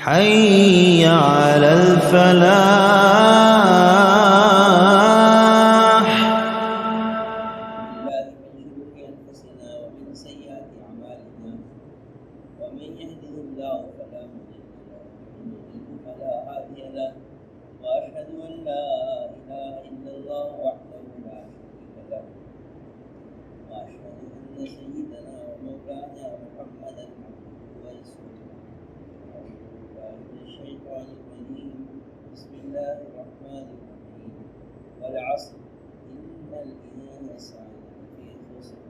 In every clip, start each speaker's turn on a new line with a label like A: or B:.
A: حي على الفلاح.
B: بالله من شرور أنفسنا ومن سيئات أعمالنا ومن يهده الله فلا مضل له ومن يضلل فلا هادي له وأشهد أن لا إله إلا الله وحده لا شريك له وأشهد أن سيدنا ومولانا محمدا عبده ورسوله. أعوذ بالله من الشيطان الرجيم. بسم الله الرحمن الرحيم. والعصر إن الإنسان لفي خسر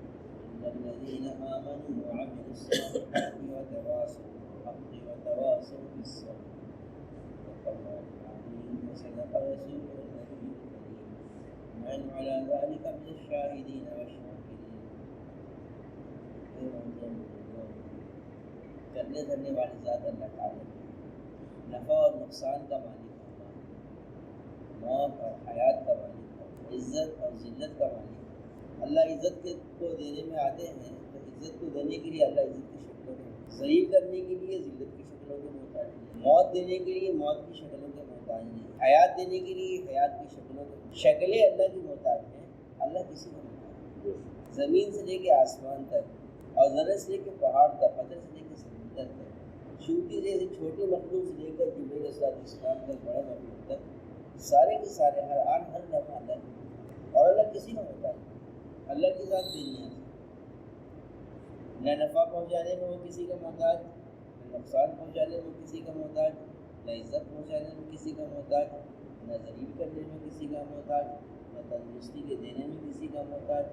B: إلا الذين آمنوا وعملوا الصالحات وتواصوا بالحق وتواصوا بالصبر. صدق الله العظيم وصدق رسوله النبي الكريم ونحن على ذلك من الشاهدين والشاكرين. کرنے دھرنے والی ذات اللہ تعالیٰ نفع اور نقصان کا مالک اللہ، موت اور حیات کا مالک، عزت اور ذلت کا مالک اللہ۔ عزت کو دینے میں آتے ہیں تو عزت کو دینے کے لیے اللہ عزت کی شکلوں میں، ذلیل کرنے کے لیے ذلت کی شکلوں کے محتاج نہیں، موت دینے کے لیے موت کی شکلوں کے محتاج نہیں، حیات دینے کے لیے حیات کی شکلوں کے شکلیں اللہ کی محتاج ہیں، اللہ کسی کا محتاج نہیں۔ زمین سے لے کے آسمان تک اور ذرے سے لے کے پہاڑ تک، قطر سے لے کے سمندر تک، چھوٹی جیسی چھوٹی مخلوق سے لے کر جبرائیل علیہ السلام تک، بڑے مخلوق تک، سارے کے سارے ہر آن ہر لمحہ اللہ کی، اور اللہ کسی کا محتاج نہیں۔ اللہ کی ذات بے نیاز ہے، نہ نفع پہنچانے میں وہ کسی کا محتاج، نہ نقصان پہنچانے میں کسی کا محتاج، نہ عزت پہنچانے میں کسی کا محتاج، نہ ذلیل کرنے میں کسی کا محتاج، نہ تندرستی کے دینے میں کسی کا محتاج،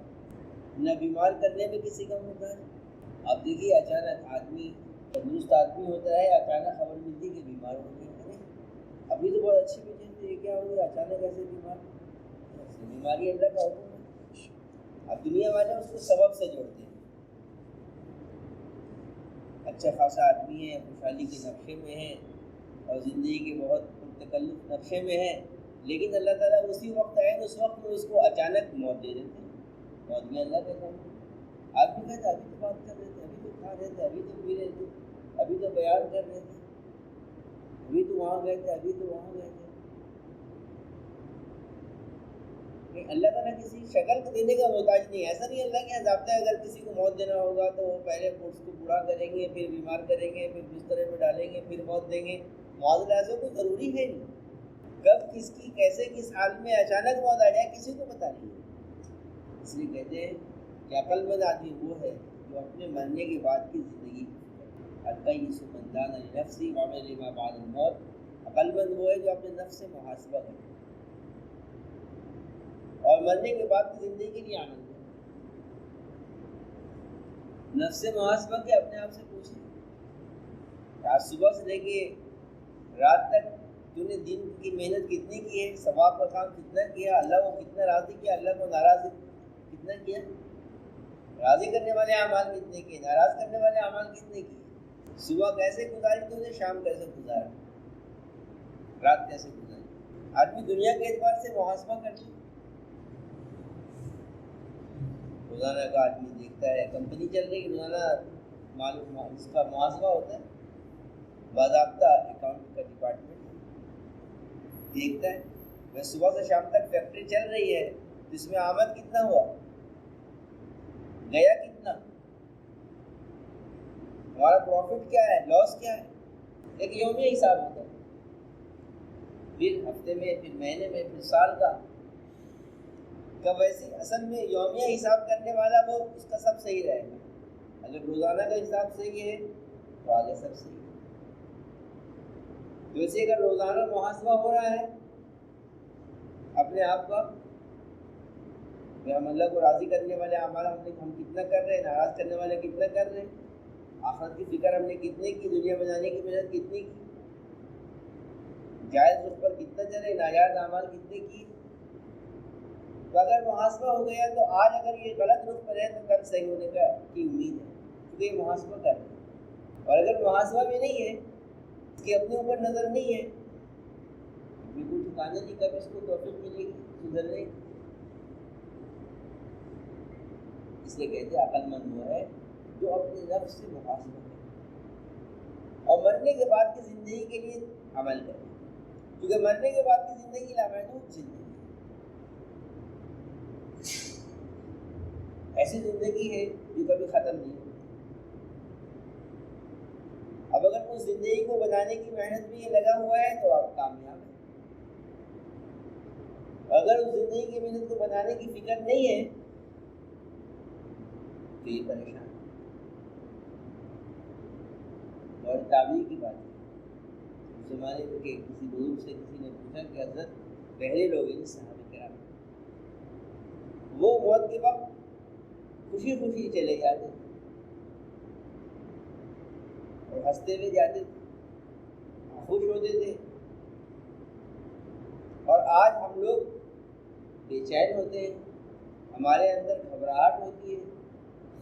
B: نہ بیمار کرنے میں کسی کا محتاج۔ اب دیکھیے اچانک آدمی تندرست آدمی ہوتا ہے، اچانک خبر ملتی کہ بیمار ہو گئے، ابھی تو بہت اچھی وجہ تھی، یہ کیا ہو گیا اچانک ایسے بیمار؟ بیماری اللہ کا حکم ہے۔ اب دنیا والے اس کو سبب سے جوڑتے ہیں، اچھا خاصا آدمی ہے، خوشحالی کے نقشے میں ہے اور زندگی کے بہت متکلف نقشے میں ہے، لیکن اللہ تعالیٰ اسی وقت آئے اس وقت میں اس کو اچانک موت دے دیتے ہیں۔ موت بھی اللہ کا کام ہے۔ آدمی کہتا ہے ابھی تو بات کر رہے تھے، ابھی تو کھا رہے تھے، ابھی تو پی رہے تھے، ابھی تو بیان کر رہے تھے، ابھی تو وہاں گئے تھے، ابھی تو وہاں گئے تھے۔ اللہ تعالیٰ کسی شکل کو دینے کا محتاج نہیں ہے، ایسا نہیں اللہ کے ضابطہ ہے اگر کسی کو موت دینا ہوگا تو وہ پہلے اس کو بوڑھا کریں گے، پھر بیمار کریں گے، پھر بسترے میں ڈالیں گے، پھر موت دیں گے۔ معاذ ایسا کوئی ضروری ہے نہیں، کب کس کی کیسے کس حال میں اچانک موت آ جائے کسی کو پتہ نہیں ہے۔ اس لیے کہتے ہیں کہ عقل مند آدمی وہ ہے جو اپنے مرنے کے بعد کی زندگی القیس من دان لنفسہ وعمل لما بعد الموت، عقل مند وہ ہے جو اپنے نفس سے محاسبہ کرے اور مرنے کے بعد کی زندگی کے لیے عمل کرے۔ نفس سے محاسبہ کے اپنے آپ سے پوچھیں کہ آج صبح سے لے کے رات تک تو نے دن کی محنت کتنی کی ہے، ثواب کا کام کتنا کیا، اللہ کو کتنا راضی کیا، اللہ کو ناراض کتنا کیا، راضی کرنے والے اعمال کتنے کیے، ناراض کرنے والے اعمال کتنے کیے، صبح کیسے گزاری تو نے، شام کیسے گزارا، رات کیسے گزاری۔ آدمی دنیا کے اعتبار سے محاسبہ کرتے، روزانہ کا آدمی دیکھتا ہے کمپنی چل رہی ہے، روزانہ اس کا محاسبہ ہوتا ہے، باضابطہ اکاؤنٹ کا ڈپارٹمنٹ دیکھتا ہے میں صبح سے شام تک فیکٹری چل رہی ہے تو اس میں آمد کتنا ہوا، گیا کتنا، ہمارا پروفٹ کیا ہے، لاس کیا ہے، ایک یومیہ حساب ہوتا ہے، پھر ہفتے میں، پھر مہینے میں، پھر سال کا۔ کب ایسی اصل میں یومیہ حساب کرنے والا وہ اس کا سب صحیح رہے گا، اگر روزانہ کا حساب صحیح ہے تو آگے سب صحیح ہے۔ جیسے اگر روزانہ محاسبہ ہو رہا ہے اپنے آپ کا کہ ہم اللہ کو راضی کرنے والے اعمال ہم کتنا کر رہے ہیں، ناراض کرنے والے کتنا کر رہے ہیں، آخرت کی فکر ہم نے کتنے کی، دنیا میں جانے کی محنت کتنی کی، جائز رخ پر کتنا چلے، ناجائز اعمال کتنے کی۔ تو اگر محاسبہ ہو گیا تو آج اگر یہ غلط رخ پر ہے تو کل صحیح ہونے کی امید ہے، کیونکہ یہ محاسبہ کر رہے ہیں۔ اور اگر محاسبہ بھی نہیں ہے، اس کی اپنے اوپر نظر نہیں ہے، بالکل ٹھکانے نہیں، کب اس کو توفیق ملے گی سدھرنے کی۔ اس لیے کہتے ہیں عقل مند وہ ہے جو اپنے نفس سے محاسبہ کرے اور مرنے کے بعد کی زندگی زندگی کے لیے عمل کریں، کیونکہ مرنے کے بعد کی زندگی لامحدود زندگی ہے، ایسی زندگی ہے جو کبھی ختم نہیں ہوتی۔ اب اگر اس زندگی کو بنانے کی محنت میں یہ لگا ہوا ہے تو آپ کامیاب ہیں، اگر اس زندگی کی محنت کو بنانے کی فکر نہیں ہے تو یہ پریشان ہے۔ اور تعبیر کی بات ہے، اس زمانے میں کہ کسی بزرگ سے کسی نے پوچھا کہ حضرت پہلے لوگ ہیں صحابہ کرام، وہ موت کے وقت خوشی خوشی چلے جاتے اور ہنستے ہوئے جاتے تھے، خوش ہوتے تھے، اور آج ہم لوگ بے چین ہوتے ہیں، ہمارے اندر گھبراہٹ ہوتی ہے،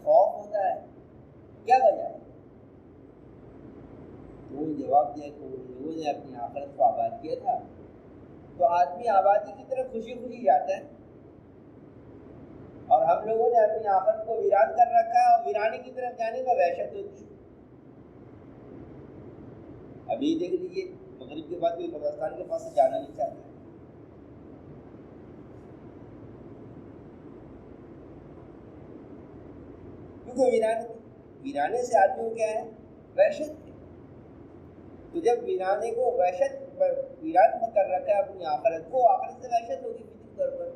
B: خوف ہوتا ہے، کیا وجہ ہے؟ وہ جواب دیا کہ ان لوگوں نے اپنی آخرت کو آباد کیا تھا، تو آدمی آبادی کی طرف خوشی خوشی جاتا ہے، اور ہم لوگوں نے اپنی آخرت کو ویران کر رکھا ہے، اور ویرانے کی طرف جانے میں وحشت ہوتی ہے۔ ابھی دیکھ لیجیے مغرب کے بعد کوئی قبرستان کے پاس سے جانا نہیں چاہتا ہے، کیونکہ ویرانے سے آدمی کو کیا ہے؟ وحشت ہے۔ تو جب ویرانے کو وحشت پر ویران کر رکھا ہے اپنی آخرت کو، آخرت سے وحشت ہوگی فطری طور پر،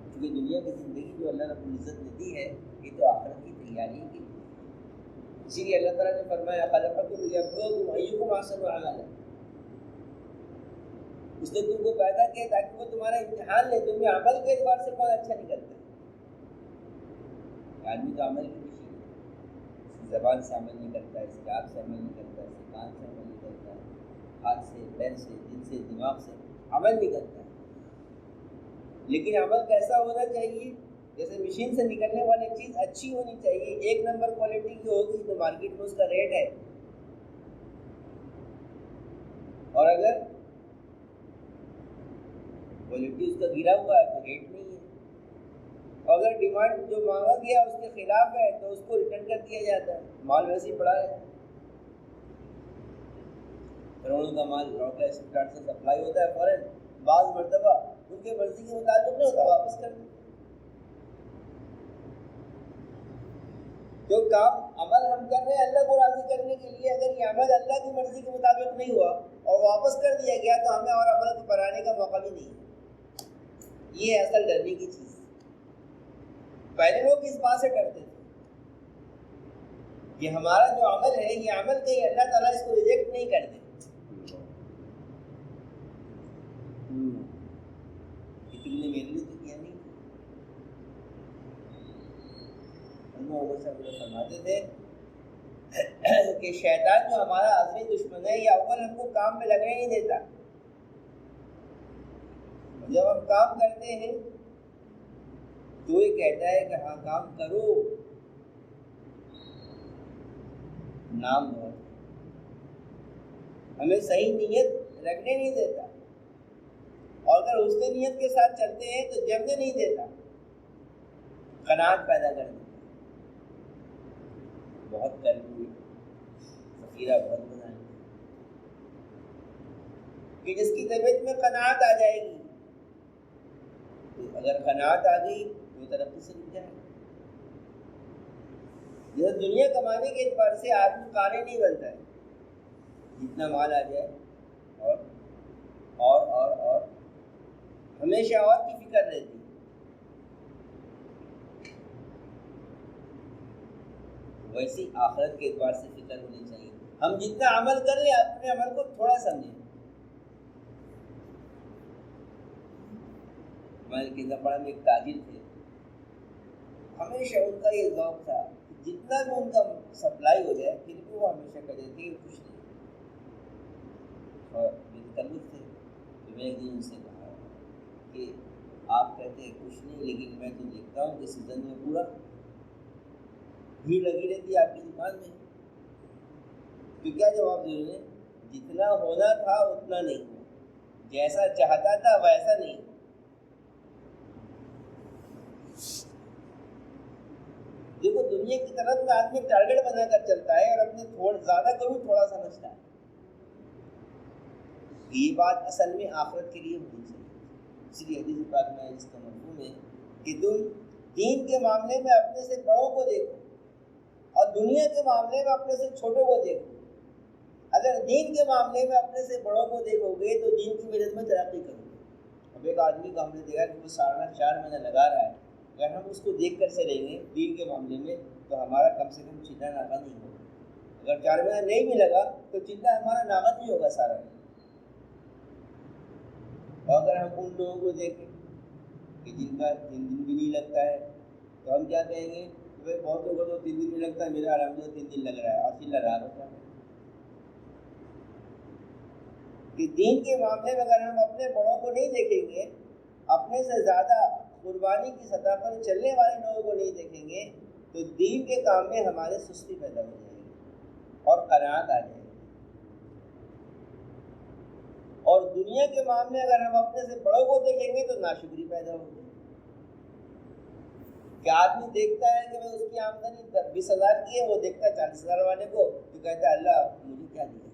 B: کیونکہ دنیا کی زندگی جو اللہ رب العزت نے دی ہے یہ تو آخرت کی تیاری کے لیے، اسی لیے اللہ تعالیٰ نے فرمایا خلقکم لیبلوکم ایکم احسن عملا، اس نے تم کو پیدا کیا تاکہ وہ تمہارا امتحان لے، تم میں عمل کے اعتبار سے کون اچھا نکلتا ہے۔ آدمی تو عمل کی خوشی ہے، اس کی زبان سے عمل نہیں کرتا ہے، اس کی آنکھ سے عمل نہیں کرتا ہے، اس کی کان سے عمل نہیں کرتا ہے، ہاتھ سے، پیر سے، دل سے، دماغ سے عمل نہیں کرتا ہے۔ لیکن عمل کیسا ہونا چاہیے؟ جیسے مشین سے نکلنے والی چیز اچھی ہونی چاہیے، ایک نمبر کوالٹی کی ہوگی تو مارکیٹ میں اس کا ریٹ ہے، اور اگر کوالٹی اس کا گرا ہوا ہے تو ریٹ نہیں ہے، اور اگر ڈیمانڈ جو مانگا گیا اس کے خلاف ہے تو اس کو ریٹرن کر دیا جاتا ہے، مال ویسے ہی پڑا ہے۔ کروڑوں کا مال روکا اسٹارٹ سے سپلائی ہوتا ہے، فوراً بعض مرتبہ ان کے مرضی کے مطابق نہیں ہوتا، واپس کر دیں۔ جو کام عمل ہم کر رہے ہیں اللہ کو راضی کرنے کے لیے، اگر یہ عمل اللہ کی مرضی کے مطابق نہیں ہوا اور واپس کر دیا گیا تو ہمیں اور عمل کو بڑھانے کا موقع بھی نہیں ہے۔ یہ اصل ڈرنے کی چیز ہے۔ پہلے لوگ اس بات سے ڈرتے تھے کہ ہمارا جو عمل ہے یہ عمل کہیں اللہ تعالیٰ اس کو ریجیکٹ نہیں کر دے، کہ تم نے میرے لیے تو کیا نہیں۔ فرماتے تھے کہ شیطان جو ہمارا عظمی دشمن ہے، یہ اول ہم کو کام میں لگنے نہیں دیتا، جب ہم کام کرتے ہیں تو یہ کہتا ہے کہ ہاں کام کرو، نام بہت، ہمیں صحیح نیت رکھنے نہیں دیتا، اور اگر اس نے نیت کے ساتھ چلتے ہیں تو جمنے نہیں دیتا، قناعت پیدا کر دیتا، بہت کر لیے فقیرہ بہت بنائیں، کہ جس کی طبیعت میں قناعت آ جائے گی، تو اگر قناعت آ گئی تو ترقی سے رک جائے گا۔ جیسے دنیا کمانے کے اعتبار سے آدمی قانع نہیں بنتا ہے، جتنا مال آ جائے اور ہمیشہ اور کی فکر رہتی ہے۔ ویسی آخرت کے اعتبار سے فکر ہونی چاہیے۔ ہم جتنا عمل کر لیں اپنے عمل کو تھوڑا سمجھیں۔ ہمارے کینداپاڑا میں ایک تاجر تھے، ہمیشہ ان کا یہ ذوق تھا کہ جتنا بھی ان کا سپلائی ہو جائے پھر بھی وہ ہمیشہ کہتے تھے کہ کچھ نہیں، اور میرے تعلق تھے تو میں ایک دن ان سے کہا کہ آپ کہتے ہیں کچھ نہیں، لیکن میں تو دیکھتا ہوں کہ سیزن میں پورا بھیڑ لگی رہتی ہے آپ کی دکان میں، تو کیا جواب دے رہے ہیں؟ جتنا ہونا تھا اتنا نہیں ہوا، جیسا چاہتا تھا ویسا نہیں ہوا۔ دیکھو دنیا کی طرف میں آدمی ٹارگیٹ بنا کر چلتا ہے اور اپنے زیادہ کروں تھوڑا سمجھتا ہے. یہ بات اصل میں آخرت کے لیے ہونی چاہیے. اس لیے حدیث پاک میں اس کا مفہوم ہے کہ تم دین کے معاملے میں اپنے سے بڑوں کو دیکھو اور دنیا کے معاملے میں اپنے سے چھوٹوں کو دیکھو. اگر دین کے معاملے میں اپنے سے بڑوں کو دیکھو گے تو دین کی مدد میں ترقی کرو گے. اب ایک آدمی کو ہم نے دیکھا کہ وہ سالانہ 4 مہینہ لگا رہا ہے، اگر ہم اس کو دیکھ کر سے رہیں گے دین کے معاملے میں تو ہمارا کم سے کم چلنا ناغہ نہیں ہوگا. اگر 4 مہینہ نہیں بھی لگا تو چلنا ہمارا ناغہ نہیں ہوگا سارا. اور اگر ہم ان لوگوں کو دیکھیں کہ جن کا 3 دن بھی نہیں لگتا ہے تو ہم کیا کہیں گے کہ بھائی بہتوں کو تو 3 دن نہیں لگتا ہے، میرا الحمدللہ 3 دن لگ رہا ہے. اور چل رہا ہوتا ہے کہ دین کے معاملے میں اگر ہم اپنے بڑوں کو نہیں دیکھیں گے، اپنے سے زیادہ قربانی کی سطح پر چلنے والے لوگوں کو نہیں دیکھیں گے تو دین کے کام میں ہمارے سستی پیدا ہو جائے گی اور قناعت آ جائے گی. اور دنیا کے معاملے اگر ہم اپنے سے بڑوں کو دیکھیں گے تو ناشکری پیدا ہوگی. کہ آدمی دیکھتا ہے کہ اس کی آمدنی 20,000 کی ہے، وہ دیکھتا ہے 40,000 والے کو تو کہتا ہے اللہ مجھے کیا دیا.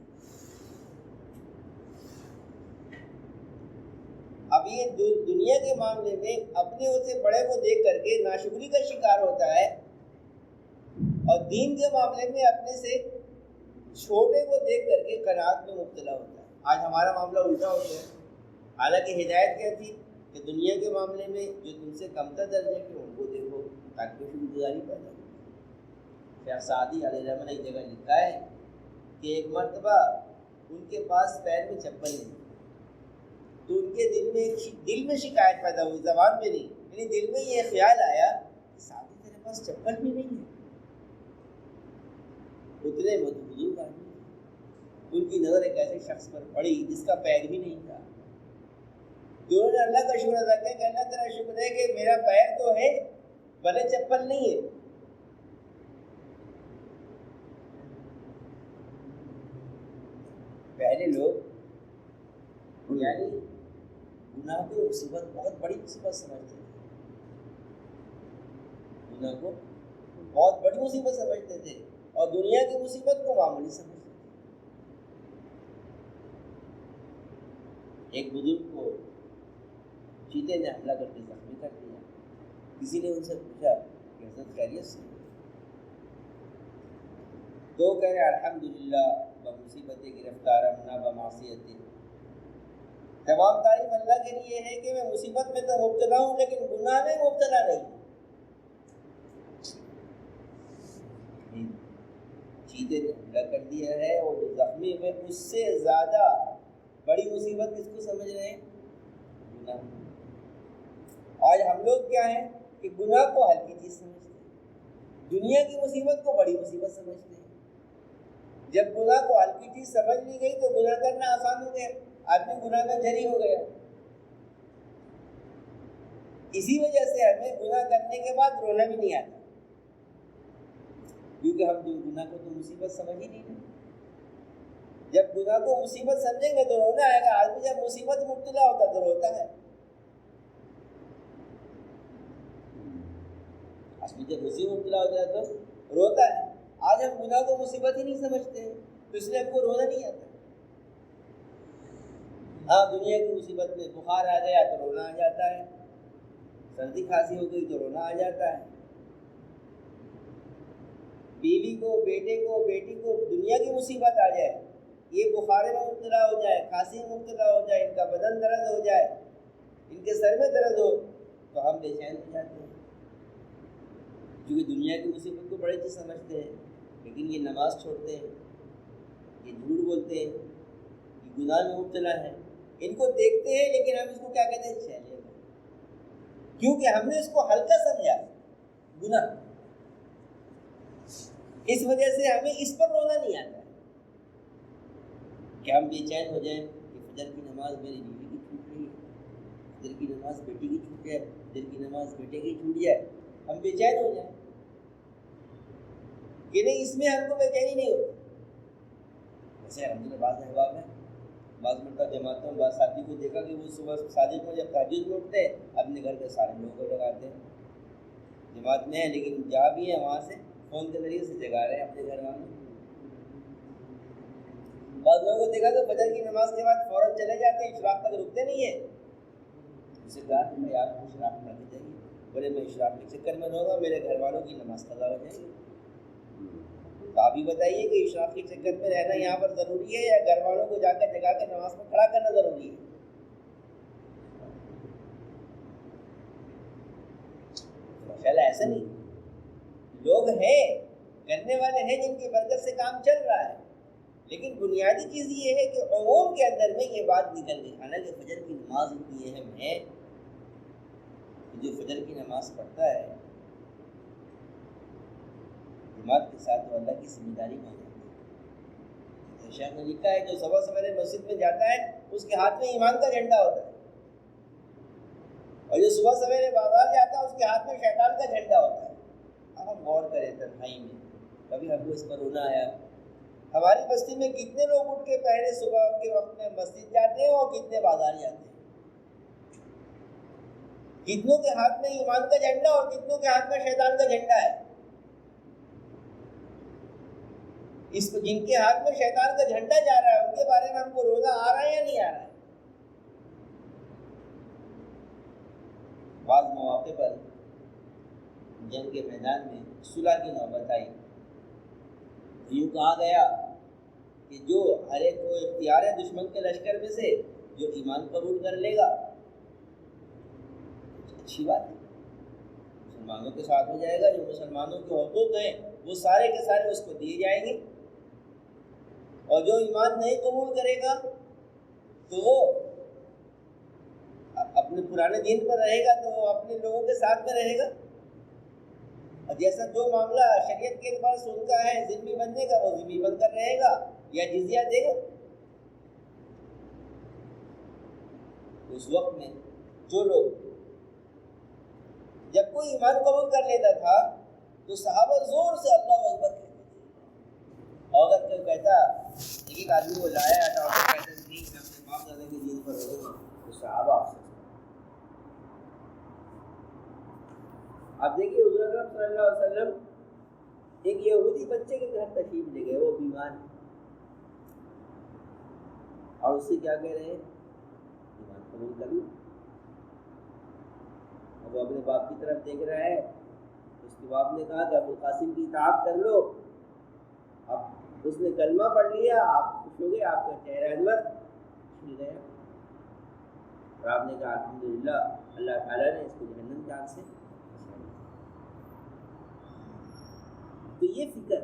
B: اب یہ دنیا کے معاملے میں اپنے سے بڑے کو دیکھ کر کے ناشکری کا شکار ہوتا ہے اور دین کے معاملے میں اپنے سے چھوٹے کو دیکھ کر کے قناعت میں مبتلا ہوتا ہے. آج ہمارا معاملہ الٹا ہو گیا ہے. حالانکہ ہدایت کیا تھی کہ دنیا کے معاملے میں جو تم سے کمتر درجے کے ان کو دیکھو تاکہ شکر گزاری پیدا ہو. شیخ سعدی علیہ الرحمہ نے ایک جگہ لکھا ہے کہ ایک مرتبہ ان کے پاس پیر میں چپل نہیں تو ان کے دل میں شکایت پیدا ہوئی، زبان میں نہیں، یعنی دل میں یہ خیال آیا کہ سعدی تیرے پاس چپل بھی نہیں ہے. اتنے بزرگ آدمی ان کی نظر ایک ایسے شخص پر پڑی جس کا پیر بھی نہیں تھا. دونوں نے اللہ کا شکر ادا کیا کہ اللہ تیرا شکر ہے کہ میرا پیر تو ہے بھلے چپل نہیں ہے. پہلے لوگ یعنی گناہ کو مصیبت بہت بڑی مصیبت سمجھتے تھے، گناہ کو بہت بڑی مصیبت سمجھتے تھے اور دنیا کی مصیبت کو معمولی سمجھتے تھے. ایک بزرگ کو چیتے نے حملہ کر کے زخمی کر دیا. کسی نے ان سے پوچھا کہ حضرت خیریت سے؟ تو کہہ رہے الحمدللہ بمصیبت گرفتارم نہ بمعصیت. تمام تعریف اللہ کے لیے ہے کہ میں مصیبت میں تو مبتلا ہوں لیکن گناہ میں مبتلا نہیں. چیتے نے حملہ کر دیا ہے اور زخمی میں اس سے زیادہ بڑی مصیبت کس کو سمجھ رہے ہیں؟ گناہ. آج ہم لوگ کیا ہیں کہ گناہ کو ہلکی چیز سمجھتے ہیں، دنیا کی مصیبت کو بڑی مصیبت سمجھتے ہیں. جب گناہ کو ہلکی چیز سمجھ لی گئی تو گناہ کرنا آسان ہو گیا، آدمی گناہ میں جری ہو گیا. اسی وجہ سے ہمیں گناہ کرنے کے بعد رونا بھی نہیں آتا کیونکہ ہم گناہ کو تو مصیبت سمجھ ہی نہیں. جب گناہ کو مصیبت سمجھیں گے تو رونا آئے گا. آدمی جب مصیبت مبتلا ہوتا تو روتا ہے. آدمی جب مصیبت مبتلا ہوتا ہے تو روتا ہے. آج ہم گناہ کو مصیبت ہی نہیں سمجھتے ہیں تو اس لیے ہم کو رونا نہیں آتا. ہاں دنیا کی مصیبت میں بخار آ گیا تو رونا آ جاتا ہے، سردی کھانسی ہو گئی تو رونا آ جاتا ہے. بیوی کو، بیٹے کو، بیٹی کو دنیا کی مصیبت آ جائے، یہ بخار میں مبتلا ہو جائے، کھانسی میں مبتلا ہو جائے، ان کا بدن درد ہو جائے، ان کے سر میں درد ہو تو ہم بے چین ہو جاتے ہیں کیونکہ دنیا کی مصیبت کو بڑی چیز سمجھتے ہیں. لیکن یہ نماز چھوڑتے ہیں، یہ جھوٹ بولتے ہیں، یہ گناہ میں مبتلا ہے. ان کو دیکھتے ہیں لیکن ہم اس کو کیا کہتے ہیں؟ چہلے. کیونکہ ہم نے اس کو ہلکا سمجھا گناہ. اس وجہ سے ہمیں اس پر رونا نہیں آتا کہ ہم بے چین ہو جائیں کہ فجر کی نماز میری بیوی کی چھوٹ رہی ہے، فجر کی نماز بیٹی کی چھوٹ جائے، فجر کی نماز بیٹے کی چھوٹ جائے، ہم بے چین ہو جائیں کہ نہیں. اس میں ہم کو بے چینی نہیں ہوتی. ویسے الحمدللہ بعض احباب ہیں، بعض مرتبہ جماعتوں میں بعض ساتھی کو دیکھا کہ وہ صبح صادق میں جب تہجد میں اٹھتے ہیں اپنے گھر کے سارے لوگوں کو لگاتے ہیں جماعت میں ہیں لیکن جا بھی ہیں وہاں سے فون کے ذریعے سے جگا رہے ہیں اپنے گھر والوں. بعض لوگوں کو دیکھا تو فجر کی نماز کے بعد فوراً چلے جاتے ہیں, اشراق تک رکتے نہیں ہیں. اسے کہا کہ میں آپ کو اشراق پڑھ کے جائیے. بولے میں اشراق کے چکر میں رہوں گا, میرے گھر والوں کی نماز قضا ہو جائے گی. تو آپ ہی بتائیے کہ اشراق کے چکر میں رہنا یہاں پر ضروری ہے یا گھر والوں کو جا کر جگا کے نماز کو کھڑا کرنا ضروری ہے؟ ماشاءاللہ ایسا نہیں, لوگ ہیں کرنے والے ہیں جن کی برکت سے کام چل رہا ہے, لیکن بنیادی چیز یہ ہے کہ عموم کے اندر میں یہ بات نکل گئی. حالانکہ فجر کی نماز اتنی اہم ہے, جو فجر کی نماز پڑھتا ہے جماعت کے ساتھ وہ اللہ کی ذمہ داری مان جاتی ہے. شیخ نے لکھا ہے جو صبح سویرے مسجد میں جاتا ہے اس کے ہاتھ میں ایمان کا جھنڈا ہوتا ہے, اور جو صبح سویرے بازار جاتا ہے اس کے ہاتھ میں شیطان کا جھنڈا ہوتا ہے. اب ہم غور کریں تنہائی میں, کبھی ہم کو اس پر رونا آیا؟ ہماری بستی میں کتنے لوگ اٹھ کے پہلے صبح کے وقت میں مسجد جاتے ہیں اور کتنے بازار جاتے ہیں؟ کتنوں کے ہاتھ میں ایمان کا جھنڈا اور کتنوں کے ہاتھ میں شیطان کا جھنڈا ہے؟ اس کو جن کے ہاتھ میں شیطان کا جھنڈا جا رہا ہے ان کے بارے میں ہم کو روزہ آ رہا ہے یا نہیں آ رہا ہے؟ بعض مواقع پر جنگ کے میدان میں صلح کی نوبت آئی, یوں کہا گیا کہ جو ہر ایک کو اختیار ہے دشمن کے لشکر میں سے جو ایمان قبول کر لے گا اچھی بات ہے, مسلمانوں کے ساتھ ہو جائے گا. جو مسلمانوں کے حقوق ہیں وہ سارے کے سارے اس کو دیے جائیں گے, اور جو ایمان نہیں قبول کرے گا تو وہ اپنے پرانے دین پر رہے گا, تو وہ اپنے لوگوں کے ساتھ میں رہے گا. اور جیسا جو معاملہ شریعت کے اعتبار سے ان کا ہے ذمہ بننے کا, وہ ذمہ بن کر رہے گا یا جزیہ دے گا. اس وقت میں جو لوگ جب کوئی ایمان قبول کر لیتا تھا تو صحابہ زور سے اللہ اکبر کہتے تھے, اور اگر کوئی کہتا ایک آدمی کو لایا تھا اور کہتے تھے نہیں میں اپنے باپ دادا کے دین پر رہوں گا, تو صحابہ آپ دیکھیے حضور اکرم صلی اللہ علیہ وسلم ایک یہودی بچے کے گھر تشریف لے گئے, وہ بیمار ہے, اور اس سے کیا کہہ رہے ہیں ایمان قبول کر لو. وہ اپنے باپ کی طرف دیکھ رہا ہے, اس کے باپ نے کہا کہ ابو القاسم کی اطاعت کر لو. اب اس نے کلمہ پڑھ لیا, آپ خوش ہو گئے, آپ کا چہرہ انور کھل گیا, اور آپ نے کہا الحمدللہ اللہ تعالیٰ نے اس کو جہنم کی آگ سے. تو یہ فکر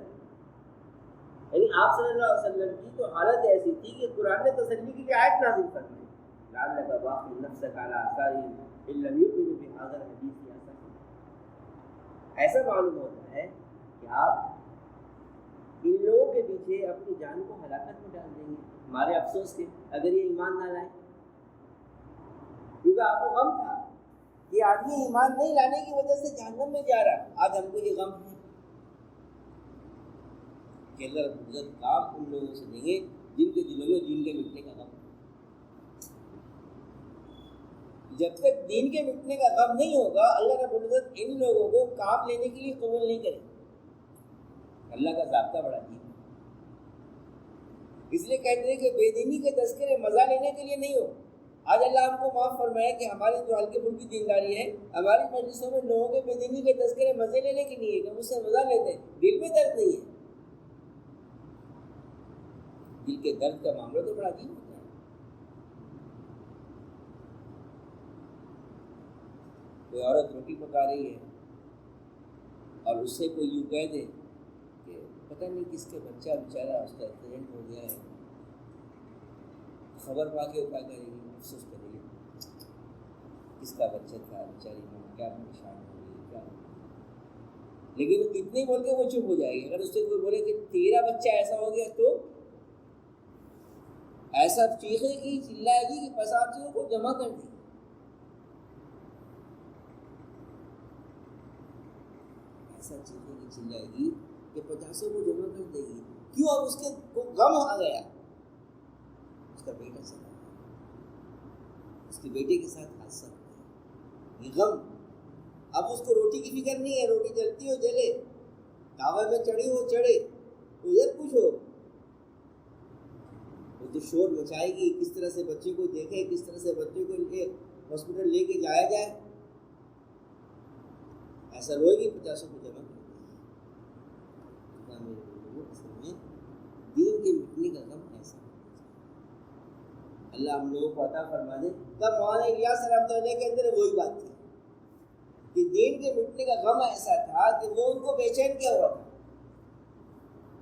B: یعنی آپ صلی اللہ علیہ وسلم کی تو حالت ایسی تھی کہ قرآن نے تسلی کی آیت نازل فرمائی, لعلک باخع نفسک علی آثارہم ان لم یؤمنوا بہذا الحدیث اسفا. ایسا معلوم ہوتا ہے کہ آپ ان لوگوں کے پیچھے اپنی جان کو ہلاکت میں ڈال دیں گے ہمارے افسوس کے, اگر یہ ایمان نہ لائیں. کیونکہ آپ کو غم تھا کہ آدمی ایمان نہیں لانے کی وجہ سے جہنم میں جا رہا. آج ہم کو یہ غم ہے کہ اللہ رب العزت کام ان لوگوں سے دیں گے جن کے دلوں میں دین کے مٹنے کا غم. جب تک دین کے مٹنے کا غم نہیں ہوگا اللہ رب العزت ان لوگوں کو کام لینے کے لیے قبول نہیں کرے. اللہ کا ضابطہ بڑا عجیب ہے. اس لیے کہتے ہیں کہ بے دینی کے تذکرے مزہ لینے کے لیے نہیں ہو. آج اللہ ہم کو معاف فرمائے کہ ہماری جو ہلکے پھلکی دینداری ہے ہماری مجلسوں میں لوگوں کے بے دینی کے تذکرے مزے لینے کے لیے کہ اس سے مزہ لیتے ہیں, دل میں درد نہیں ہے. دل کے درد کا معاملہ تو بڑا عجیب ہوتا ہے. کوئی عورت روٹی پکا رہی ہے اور اس سے کوئی یوں کہہ دے کہ پتہ نہیں کس کے بچہ بیچارہ اس کا ایکسیڈنٹ ہو گیا ہے, خبر پا کے کیا کرے گی, افسوس کرے گی کس کا بچہ تھا بیچاری ماں کیا پریشان ہو گئی کیا. لیکن اتنے بول کے وہ چپ ہو جائے گی. اگر اس سے کوئی بولے کہ تیرا بچہ ایسا ہو گیا تو ایسا چیخے گی چلائے گی کہ پیسہ چیزوں کو جمع کر دی. ایسا چیخے گی چلائے گی کہ 50 کو جمع کر دے گی. کیوں؟ اب اس کے کو غم آ گیا, اس کا بیٹا چلا گیا, اس کے بیٹے کے ساتھ حادثہ ہو گیا, یہ غم.
A: اب اس کو روٹی کی فکر نہیں ہے، روٹی جلتی ہو جلے، تاوے میں چڑھی ہو چڑھے، ادھر کچھ ہو، وہ تو شور مچائے گی، کس طرح سے بچے کو دیکھے، کس طرح سے بچے کو ہاسپٹل لے کے جایا جائے، ایسا روئے گی 50 کو جمع کر دیں۔ دین کے مٹنے کا غم ایسا، اللہ ہم لوگوں کو عطا فرما دے۔ تب مولانا الیاس رحمۃ اللہ علیہ کے اندر وہی بات تھی کہ دین کے مٹنے کا غم ایسا تھا کہ وہ ان کو بے چین کیا ہوا تھا،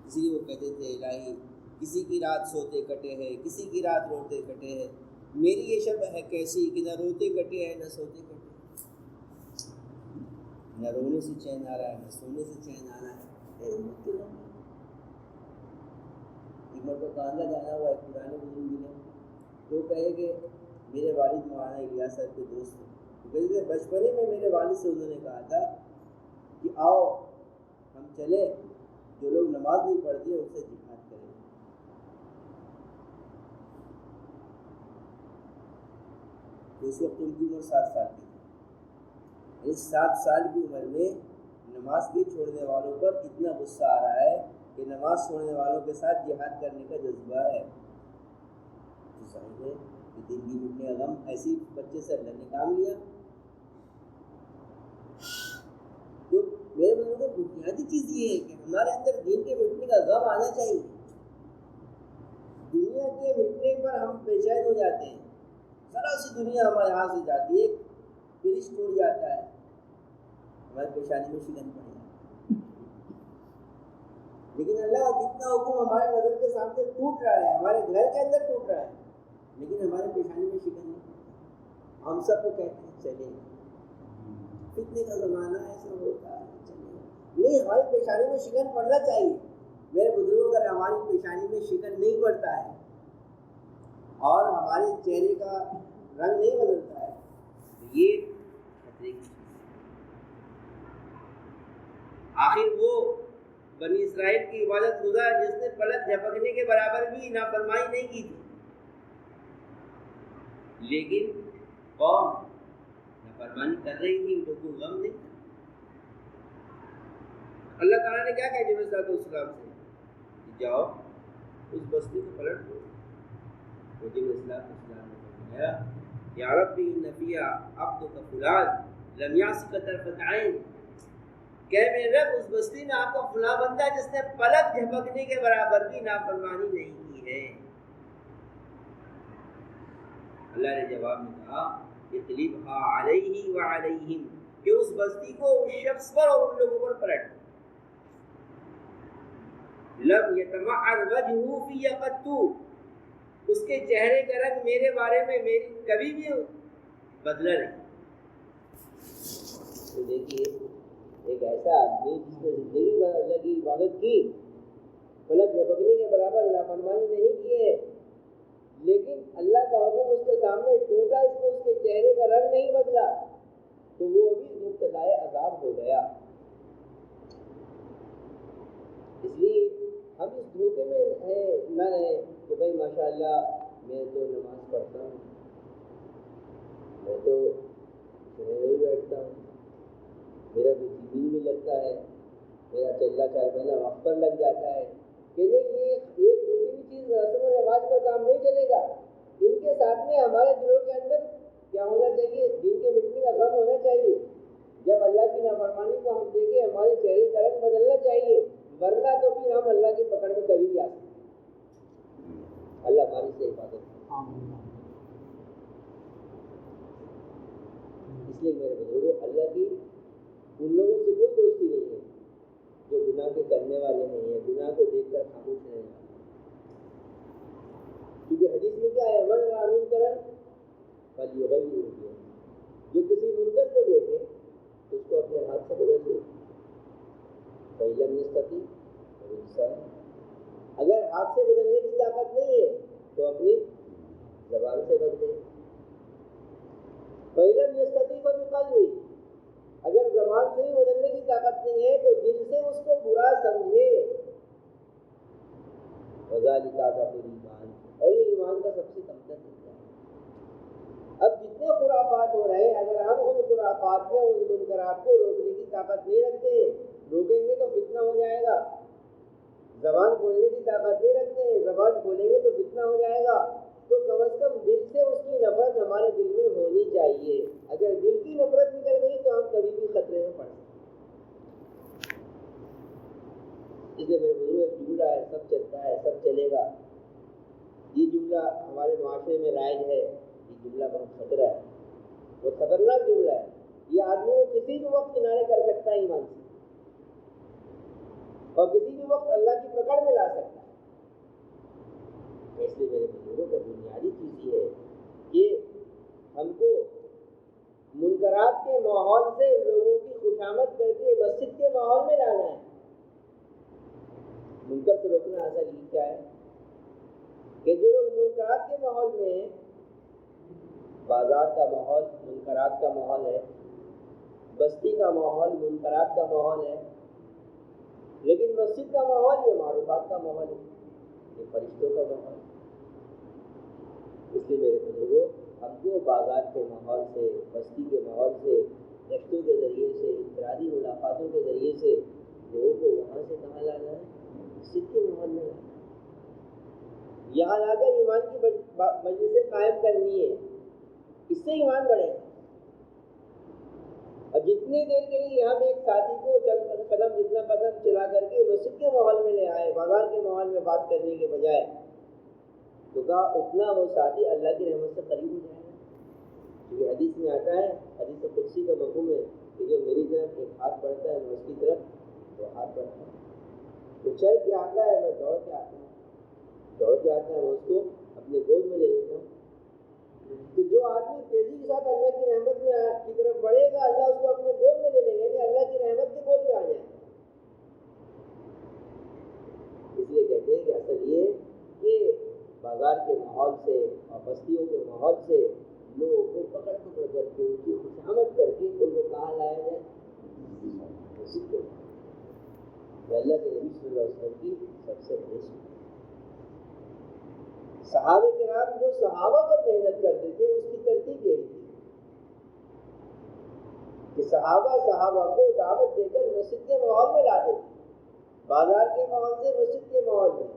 A: اس لیے وہ کہتے تھے الہی کسی کی رات سوتے کٹے ہے، کسی کی رات روتے کٹے ہے، میری یہ شب ہے کیسی کہ نہ روتے کٹے ہے نہ سوتے کٹے، نہ رونے سے چین آ رہا ہے نہ سونے سے چین آ رہا ہے۔ ایک مرتبہ کاندھا جانا ہوا ایک پرانے بزرگ ملے، تو کہے کہ میرے والد مولانا الیاس صاحب کے دوست ہیں، تو کہتے تھے بچپنے میں میرے والد سے انہوں نے کہا تھا کہ آؤ ہم چلے، جو لوگ نماز نہیں پڑھتے ان سے جہاد کریں۔ تو اس وقت ان کی عمر 7 سال کی تھی، اس 7 سال کی عمر میں نماز کے چھوڑنے والوں پر اتنا غصہ آ رہا ہے کہ نماز چھوڑنے والوں کے ساتھ جہاد کرنے کا جذبہ ہے، تو ظاہر ہے کہ دین کی مٹنے کا غم ایسی بچے سے اللہ نے کام لیا۔ تو میرے بزرگوں کو بنیادی چیز یہ ہے کہ ہمارے اندر دین کے مٹنے کا غم آنا چاہیے۔ دنیا کے مٹنے پر ہم بے چین ہو جاتے ہیں، ذرا سی دنیا ہمارے ہاتھ سے جاتی ہے، فرش ٹوٹ جاتا ہے، ہماری پیشانی میں شکن پڑ جاتا ہے، لیکن اللہ کا کتنا حکم ہمارے نظر کے سامنے ٹوٹ رہا ہے، ہمارے گھر کے اندر ٹوٹ رہا ہے، لیکن ہمارے پیشانی میں شکن نہیں۔ ہم سب کو کہتے ہیں چلے فتنے کا زمانہ ایسا ہوتا ہے چلے، نہیں، ہماری پیشانی میں شکن پڑنا چاہیے۔ میرے بزرگوں اگر ہماری پیشانی میں شکن نہیں پڑتا ہے اور ہمارے چہرے کا رنگ نہیں بدلتا ہے تو یہ خطرے کی چیز ہے۔ آخر وہ بنی اسرائیل کی عبادت گزار جس نے پلک جھپکنے کے برابر بھی نافرمانی نہیں کی تھی، لیکن قوم نافرمانی کر رہی تھی، ان کو کوئی غم نہیں تھا۔ اللہ تعالیٰ نے کیا کہا جبرائیل علیہ السلام سے کہ جاؤ اس بستی کو پلٹ دو، تو جبرائیل علیہ السلام نے فرمایا یا ربی ان فیہا عبدک فلان لم یعصک طرفۃ عین، کہ میرے رب اس بستی میں آپ کا فلاں بندہ ہے جس نے پلک جھپکنے کے برابر بھی نافرمانی نہیں کی ہے۔ اللہ نے جواب میں کہا اقلبھا علیہ وعلیہم، کہ اس بستی کو اس شخص پر اور ان لوگوں پر پلٹ دو۔ لم یتمعر وجہہ فی قط، اس کے چہرے کا رنگ میرے بارے میں میری کبھی بھی بدلا نہیں۔ تو دیکھیے ایک ایسا آدمی جس نے زندگی بھر اللہ کی عبادت کی، پلک جھپکنے کے برابر نافرمانی نہیں کی ہے، لیکن اللہ کا حکم اس کے سامنے ٹوٹا، اس کو اس کے چہرے کا رنگ نہیں بدلا، تو وہ بھی مبتلائے عذاب ہو گیا۔ اس لیے ہم اس دھوکے میں نہ رہیں کہ بھائی ماشاء اللہ میں تو نماز پڑھتا ہوں، میں تو ہی بیٹھتا ہوں، میرا تو جی بھی لگتا ہے، میرا چلنا 4 مہینہ وقت پر لگ جاتا ہے، کہ نہیں، یہ ایک روٹینی چیز رسم و رواج پر کام نہیں چلے گا۔ ان کے ساتھ میں ہمارے دلوں کے اندر کیا ہونا چاہیے؟ دین کے مٹنے کا غم ہونا چاہیے۔ جب اللہ کی نافرمانی کو ہم دیکھیں ہمارے چہرے کا رنگ بدلنا چاہیے، ورنہ تو پھر ہم اللہ کی پکڑ میں کبھی بھی آ سکتے ہیں۔ اللہ ہماری سے حفاظت کرے۔ اس لیے میرے بزرگوں، اللہ کی ان لوگوں سے کوئی دوستی نہیں ہے جو گناہ کے کرنے والے ہیں یا گناہ کو دیکھ کر خاموش رہنے والے، کیونکہ حدیث میں کیا ہے، من رأى منکرا فلیغیرہ بیدہ، جو کسی منکر کو دیکھے تو اس کو اپنے ہاتھ سے بدل دے، فإن لم یستطع فبلسانہ، اگر ہاتھ سے بدلنے کی طاقت نہیں ہے تو اپنی زبان سے بدلے، فإن لم یستطع فبقلبہ، اگر زبان سے ہی بدلنے کی طاقت نہیں ہے تو دل سے اس کو برا سمجھے، وذالک اضعف الایمان، اور یہ ایمان کا سب سے کمتر درجہ ہے۔ اب جتنے خرافات ہو رہے ہیں، اگر ہم ان خرافات میں ان منکرات کو روکنے کی طاقت نہیں رکھتے ہیں، روکیں گے تو فتنہ ہو جائے گا. زبان کھولنے کی طاقت نہیں رکھتے ہیں، زبان کھولیں گے تو فتنہ ہو جائے گا. تو کم از کم دل سے اس کی نفرت ہمارے دل میں ہونی چاہیے. اگر دل کی نفرت نکل گئی تو ہم کبھی بھی خطرے میں پڑ سکتے. اس لیے میرے بزرگ ایک جملہ ہے، سب چلتا ہے سب چلے گا. یہ جملہ ہمارے معاشرے میں رائج ہے. یہ جملہ بہت خطرہ ہے، بہت خطرناک جملہ ہے. یہ آدمی کو کسی بھی وقت کنارے کر سکتا ہے ایمان سے، اور کسی بھی وقت اللہ کی پکڑ میں لا سکتا ہے. اس لیے میرے بزرگوں کا بنیادی چیز یہ ہے کہ ہم کو منکرات کے ماحول سے لوگوں کی خوشامد کر کے مسجد کے ماحول میں لانا ہے. منکر سے روکنا اصل یہ کیا ہے کہ جو لوگ منکرات کے ماحول میں ہیں، بازار کا ماحول منکرات کا ماحول ہے، بستی کا ماحول منکرات کا ماحول ہے، لیکن مسجد کا ماحول یہ معروفات کا ماحول ہے، یہ فرشتوں کا ماحول ہے. اس لیے میرے بزرگوں، ہم کو بازار کے ماحول سے، بستی کے ماحول سے، رشتوں کے ذریعے سے، انفرادی ملاقاتوں کے ذریعے سے لوگوں کو وہاں سے کہاں لانا ہے؟ مسجد کے ماحول میں لانا ہے. یہاں لا کر ایمان کی مجلسیں قائم کرنی ہے. اس سے ایمان بڑھے گا. اور جتنی دیر کے لیے ہم ایک ساتھی کو چند قدم جتنا قدم چلا کر کے مسجد کے ماحول میں لے آئے، بازار کے ماحول میں بات کرنے کے بجائے، تو کہا اتنا وہ ساتھی اللہ کی رحمت سے قریب ہو جائے گا. کیونکہ حدیث میں آتا ہے، حدیث قدسی کا مفہوم ہے کہ جو میری طرف ایک ہاتھ بڑھتا ہے میں اس کی طرف وہ ہاتھ بڑھتا ہے. تو چل کے آتا ہے میں دوڑ کے آتا ہوں، دوڑ کے آتا ہے میں اس کو اپنے گود میں لے لیتا ہوں. تو جو آدمی تیزی کے ساتھ اللہ کی رحمت میں کی طرف بڑھے گا، اللہ اس کو اپنے گود میں لے لیں گے، اللہ کی رحمت کے گود میں آ جائے. اس لیے کہتے ہیں کہ اصل یہ کہ بازار کے ماحول سے اور بستیوں کے ماحول سے لوگوں کو پکڑ کر کے ان کی خوشامد کر کے ان کو کہاں لایا جائے؟ مسجد کو. اللہ کے نبی صلی اللہ علیہ وسلم کی سب سے بڑی سنت. صحابہ کرام جو صحابہ پر محنت کرتے تھے اس کی ترتیب یہی تھی کہ صحابہ کو دعوت دے کر مسجد کے ماحول میں لاتے تھے. بازار کے ماحول سے مسجد کے ماحول میں،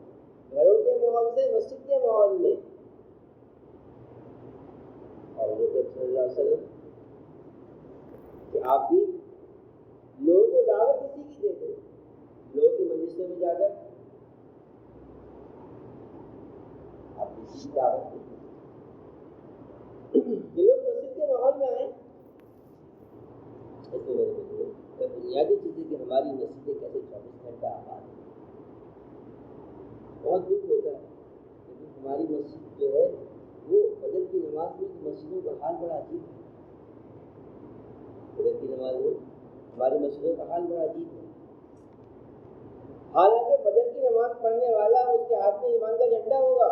A: گھروں کے ماحول سے مسجد کے ماحول میں. اور حضرت صلی اللہ علیہ وسلم کہ آپ بھی لوگوں کو دعوت اسی کی دیتے ہیں. لوگوں کی مجلسوں میں جا کر آپ اسی کی دعوت دیتے ہیں کہ لوگ مسجد کے ماحول میں آئیں. اس میں میرے بزرگ بنیادی چیز ہے کہ ہماری مسجدیں کیسے 24 گھنٹہ آباد ہیں. بہت دکھ ہوتا ہے لیکن ہماری مسجد جو ہے وہ فجر کی نماز میں مسجدوں کا حال بڑا عجیب ہے. فجر کی نماز میں ہماری مسجدوں کا حال بڑا عجیب ہے. حالانکہ فجر کی نماز پڑھنے والا اس کے ہاتھ میں ایمان کا جھنڈا ہوگا،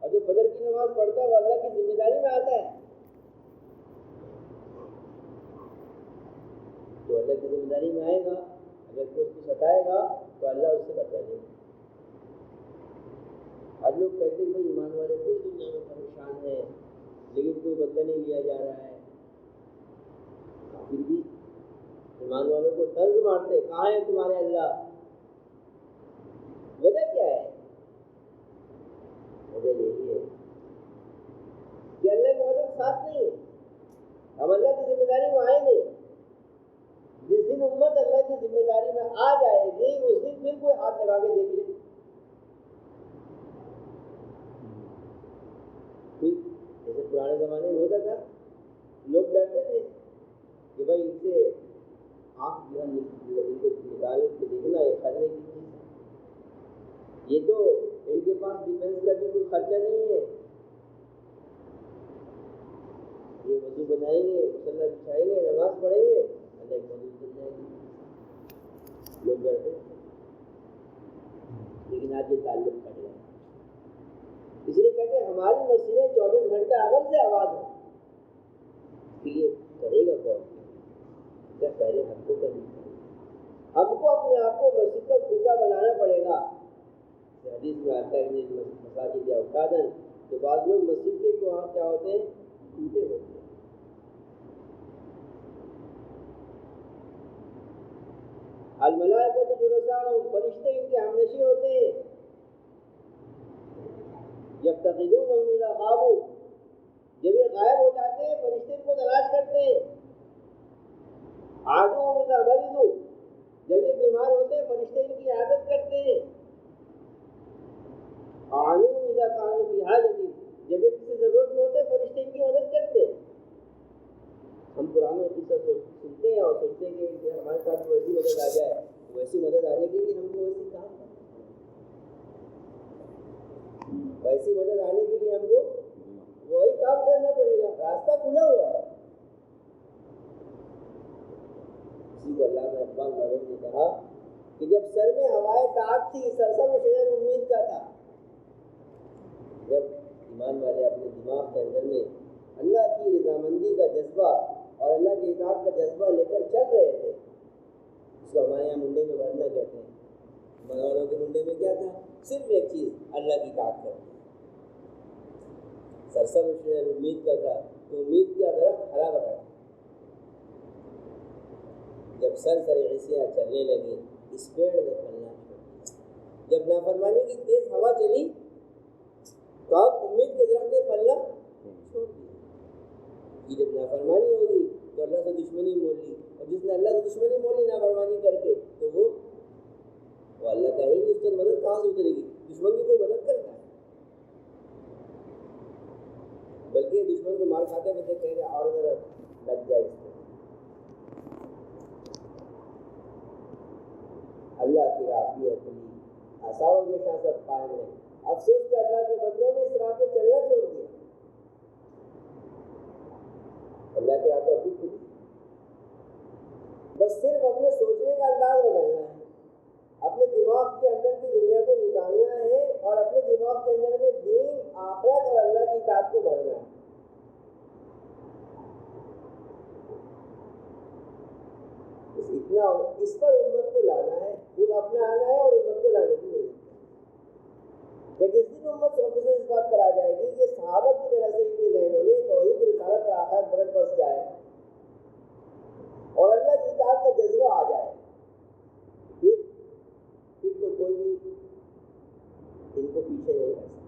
A: اور جو فجر کی نماز پڑھتا ہے وہ اللہ کی ذمہ داری میں آتا ہے. جو اللہ کی ذمہ داری میں آئے گا، اگر کوئی اس کو ستائے گا تو اللہ اس سے بچا لے گا. آج لوگ کہتے ہیں کہ ایمان والے کوئی دنیا میں پریشان ہے لیکن کوئی بدلہ نہیں لیا جا رہا ہے. پھر بھی ایمان والوں کو طرز مارتے، کہاں ہے تمہارے اللہ؟ وجہ کیا ہے؟ وجہ یہی ہے کہ اللہ کی مدد ساتھ نہیں ہے. ہم اللہ کی ذمہ داری میں آئے نہیں. جس دن امت اللہ کی ذمہ داری میں آ جائے گی اس دن پھر کوئی ہاتھ لگا کے دیکھ لے. جیسے پرانے زمانے میں ہوتا تھا، لوگ ڈرتے تھے کہ بھائی ان سے آنکھ جو ہے ان کو نکال کے دیکھنا یہ خطرے کی چیز ہے. یہ تو ان کے پاس ڈیفینس کا بھی کوئی خرچہ نہیں ہے. یہ وضو بنائیں گے، مصلی بچھائیں گے، نماز پڑھیں گے، اللہ کی مدد مل جائے گی. لوگ ڈرتے تھے لیکن آج یہ تعلق کٹ گیا. اس لیے کہتے ہیں ہماری مسجدیں 24 گھنٹہ عمل سے آباد ہیں. یہ کرے گا کون؟ کیا پہلے ہم کو کرنی چاہیے. ہم کو اپنے آپ کو مسجد کا کھوٹا بنانا پڑے گا. حدیث میں آتا ہے مساجد یا اوقاتن کہ بعض لوگ مسجد کے وہاں کیا ہوتے ہیں ٹوٹے ہوتے ہیں. الملائکۃ جلساء، فرشتے ان کے ہمنشین ہوتے ہیں. یفتقدونہم اذا غابوا، جب یہ غائب ہو جاتے ہیں فرشتے ان کو تلاش کرتے ہیں. عادوہم اذا مرضوا، جب یہ بیمار ہوتے ہیں فرشتے ان کی عیادت کرتے ہیں. اعانوہم اذا کانوا فی حاجۃ، جب یہ کسی ضرورت میں ہوتے ہیں فرشتے ان کی مدد کرتے ہیں. ہم قرآن میں قصہ سنتے ہیں اور سوچتے ہیں کہ ہمارے ساتھ ویسی مدد آ جائے، ویسی مدد آنے کے لیے ہم کو ویسی کام کرنا ہے. ویسی مدد آنے کے لیے ہم کو وہی کام کرنا پڑے گا. راستہ کھلا ہوا ہے. اسی کو علامہ اقبال مرحوم نے کہا کہ جب سر میں ہوائے طاعت تھی، سرسبز شجر امید کا تھا. جب ایمان والے اپنے دماغ کے اندر میں اللہ کی رضامندی کا جذبہ اور اللہ کی اطاعت کا جذبہ لے کر چل رہے تھے، اس کو ہمارے یہاں منڈے میں بھرنا کہتے ہیں. مسلمانوں کے منڈے میں کیا تھا؟ صرف ایک چیز، اللہ کی اطاعت کرنا. سرسبز شجر امید کا تھا تو امید کا درخت ہرا بھرا تھا. جب عیسیاں چلنے لگی، اس پیڑ نے پھلنا چھوڑ دیا. جب نافرمانی کی تیز ہوا چلی تو اب امید کے درخت نے پھلنا چھوڑ دیا. کہ جب نافرمانی ہوگی تو اللہ سے دشمنی مول لی، اور جس نے اللہ سے دشمنی مول لی نافرمانی کر کے تو وہ اللہ کا ہی نہیں. اس کی مدد کہاں سے اترے گی؟ دشمن کی کوئی مدد کرتا ہے؟ بلکہ دشمن کو مار کھاتے ہوئے کہہ رہے اور ذرا لگ جائے اس کو. اللہ کی راہ ہے کھلی، آثار و نشاں سب قائم ہے. افسوس کہ اللہ کے بندوں نے اس راہ پہ چلنا چھوڑ دیا. اللہ کی راہ تو ابھی کھلی، بس صرف اپنے سوچنے کا انداز بدلنا ہے. اپنے دماغ کے اندر کی دنیا کو نکالنا ہے اور اپنے دماغ کے اندر میں دین، آخرت اور اللہ کی اطاعت کو بھرنا ہے. اتنا اس پر امت کو لانا ہے، خود اپنا آنا ہے اور امت کو لانے کی نہیں. کہ جس دن امت سب سے اس بات پر آ جائے گی کہ صحابہ کی طرح سے ان کے ذہنوں میں توحید، رسالت اور آخرت برت بس جائے اور اللہ کی اطاعت کا جذبہ آ جائے، پھر تو کوئی بھی ان کو پیچھے نہیں کر سکتا.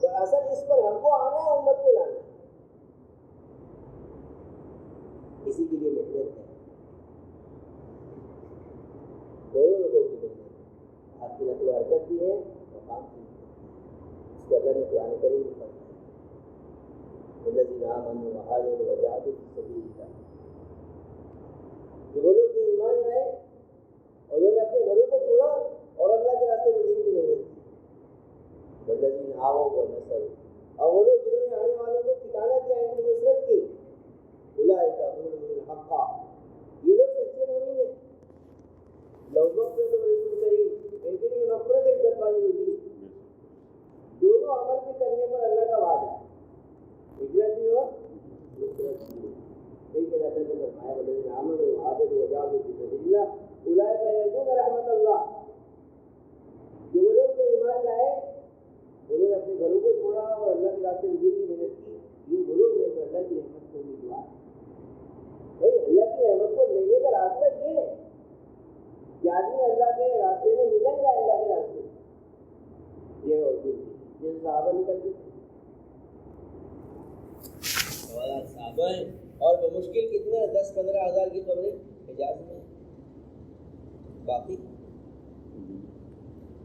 A: دراصل اس پر ہم کو آنا ہے، امت کو لانا ہے. اسی کے لیے محنت ہے، دونوں لوگوں کی محنت ہے. آپ کی نقل و حرکت بھی ہے اور کام بھی ہے. اس کو اللہ نے قرآن کریم میں فرمایا الذین آمنوا وہاجروا وجاہدوا فی سبیل اللہ، کہ وہ لوگ جو ایمان لائے اور انہوں نے اپنے گھروں کو چھوڑا اور اللہ کے راستے میں دین کی محنت کی. والذین آووا ونصروا، اور وہ لوگ جنہوں نے آنے والوں کو ٹھکانہ دیا، ان کی نصرت کی. اولئک هم المؤمنون حقا، یہ لوگ سچے مومن ہیں. لہم مغفرۃ ورزق کریم، ان کے لیے مغفرت ہے، عزت والی روزی. دونوں عمل کے کرنے پر اللہ کا وعدہ ہے، ہجرت بھی اور نصرت بھی. ایک اللہ نے فرمایا والذین آمنوا وہاجروا وجاہدوا فی سبیل اللہ اولئک یرجون رحمت اللہ، کہ وہ لوگ جو ایمان لائے، انہوں نے اپنے گھروں کو چھوڑا اور اللہ کے راستے میں دین کی محنت کی، یہ وہ لوگ ہیں جو اللہ کی رحمت کو امیدوار ہیں. اللہ کی رحمت کو لینے کا راستہ یہ ہے کہ آدمی اللہ کے راستے میں نکل جائے. اللہ کے راستے میں یہ اور جن صحابہ نکلتے تھے، صحابہ ہیں اور بمشکل کتنے 10-15 ہزار کی قبریں حجاز میں، باقی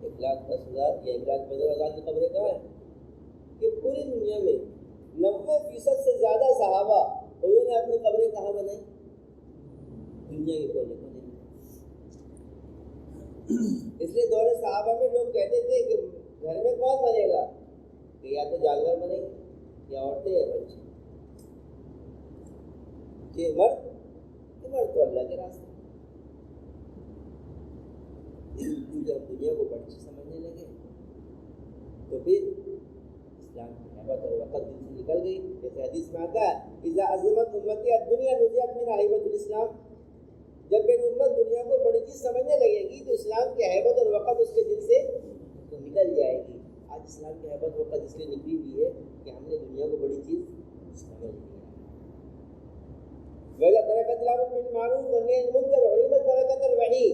A: 1,10,000 یا 1,15,000 کی قبریں کہاں ہیں؟ کہ پوری دنیا میں 90% سے زیادہ صحابہ انہوں نے اپنی قبریں کہاں بنائی؟ دنیا کے کونے کونے میں. اس لیے دور صحابہ میں لوگ کہتے تھے کہ گھر میں کون بنے گا؟ کہ یا تو جانور بنے گا یا عورتیں یا بچے. کہ مرد تو اللہ کے راستے. جب دنیا کو بڑی سمجھنے لگے تو پھر اسلام کی حیبت اور وقت دل سے نکل گئی. جیسے حدیث میں آتا ہے اذا عظمت امتی الدنیا نزعت من حیبت الاسلام، جب میری امت دنیا کو بڑی چیز سمجھنے لگے گی تو اسلام کی حیبت اور وقت اس کے دل سے نکل جائے گی. آج اسلام کی حیبت وقت اس لیے نکلی ہوئی ہے کہ ہم نے دنیا کو بڑی چیز سمجھ لی ہے. وَإِذَا تَرَكَتِ الْأَمْرُ بِالْمَعْرُوفِ وَالنَّهْيُ عَنِ الْمُنكَرِ وَحُرِّمَتْ بَرَكَةُ الْوَحِيِّ.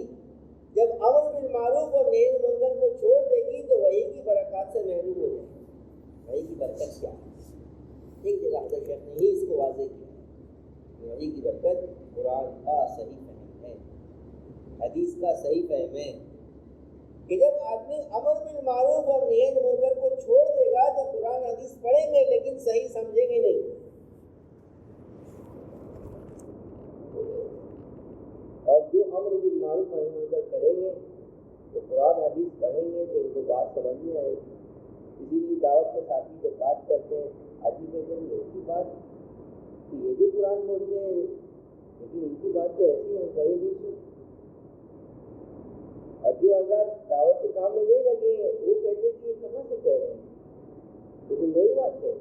A: جب امر بالمعروف اور نہی عن المنکر کو چھوڑ دے گی تو وحی کی برکات سے محروم ہو جائے گی. وحی کی برکت کیا ہے؟ ایک جگہ حضرت شیخ نے ہی اس کو واضح کیا ہے. وحی کی برکت قرآن کا صحیح فہم ہے، حدیث کا صحیح فہم ہے کہ جب آدمی امر بالمعروف اور نہی عن المنکر کو چھوڑ دے گا تو قرآن حدیث پڑھیں گے لیکن صحیح سمجھیں گے نہیں. اور جو امر بالمعروف اور نہی عن المنکر کریں گے تو قرآن حدیث پڑھیں گے تو ان کو بات سمجھ نہیں آئے گی. اسی لیے دعوت کے ساتھی جب بات کرتے ہیں آدمی کہتے ہیں ان کی بات تو یہ بھی قرآن بولتے ہیں لیکن ان کی بات تو ایسی ہے کبھی نہیں سنتے. اور جو حضرات دعوت کے کام میں نہیں لگے ہیں وہ کہتے ہیں کہ یہ کہاں سے کہہ رہے ہیں، یہ تو نئی بات ہے.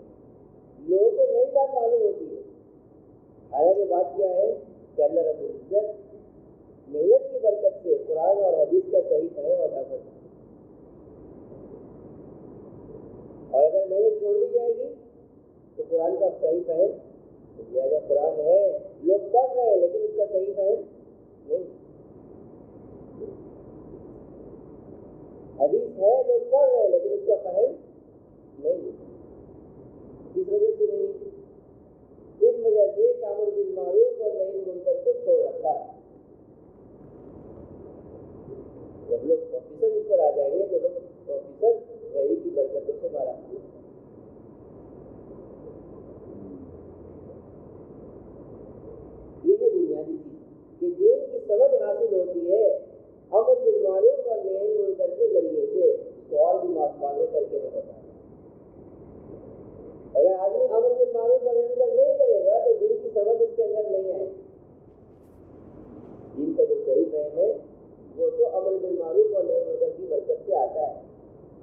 A: لوگوں کو نئی بات معلوم ہوتی ہے. حالانکہ بات کیا ہے کہ اللہ رب العزت محنت کی برکت سے قرآن اور حدیث کا صحیح فہم عطا کرتا ہے. اور اگر محنت چھوڑ دی جائے گی تو قرآن کا صحیح فہم ہو جائے گا. قرآن ہے لوگ پڑھ رہے ہیں لیکن اس کا صحیح فہم نہیں. حدیث ہے لوگ پڑھ رہے ہیں لیکن اس کا فہم نہیں. کس وجہ سے نہیں؟ اس وجہ سے کہ امر بالمعروف اور نہی عن المنکر کو چھوڑ رکھا ہے. جب لوگ فیصد اس پر آ جائیں گے تو لوگ فیصد وحی کی برکتوں سے مارا. یہ ہے بنیادی چیز کہ دین کی سمجھ حاصل ہوتی ہے امر بالمعروف اور نہی عن المنکر کے ذریعے سے. تو اور بھی واضح کر کے میں بتاؤں، اگر آدمی امر بالمعروف اور نہی عن المنکر نہیں کرے گا تو دین کی سمجھ اس کے اندر نہیں آئے گی. دین کا جو صحیح فہم ہے وہ تو امر بالمعروف اور نہی عن المنکر کی برکت سے آتا ہے.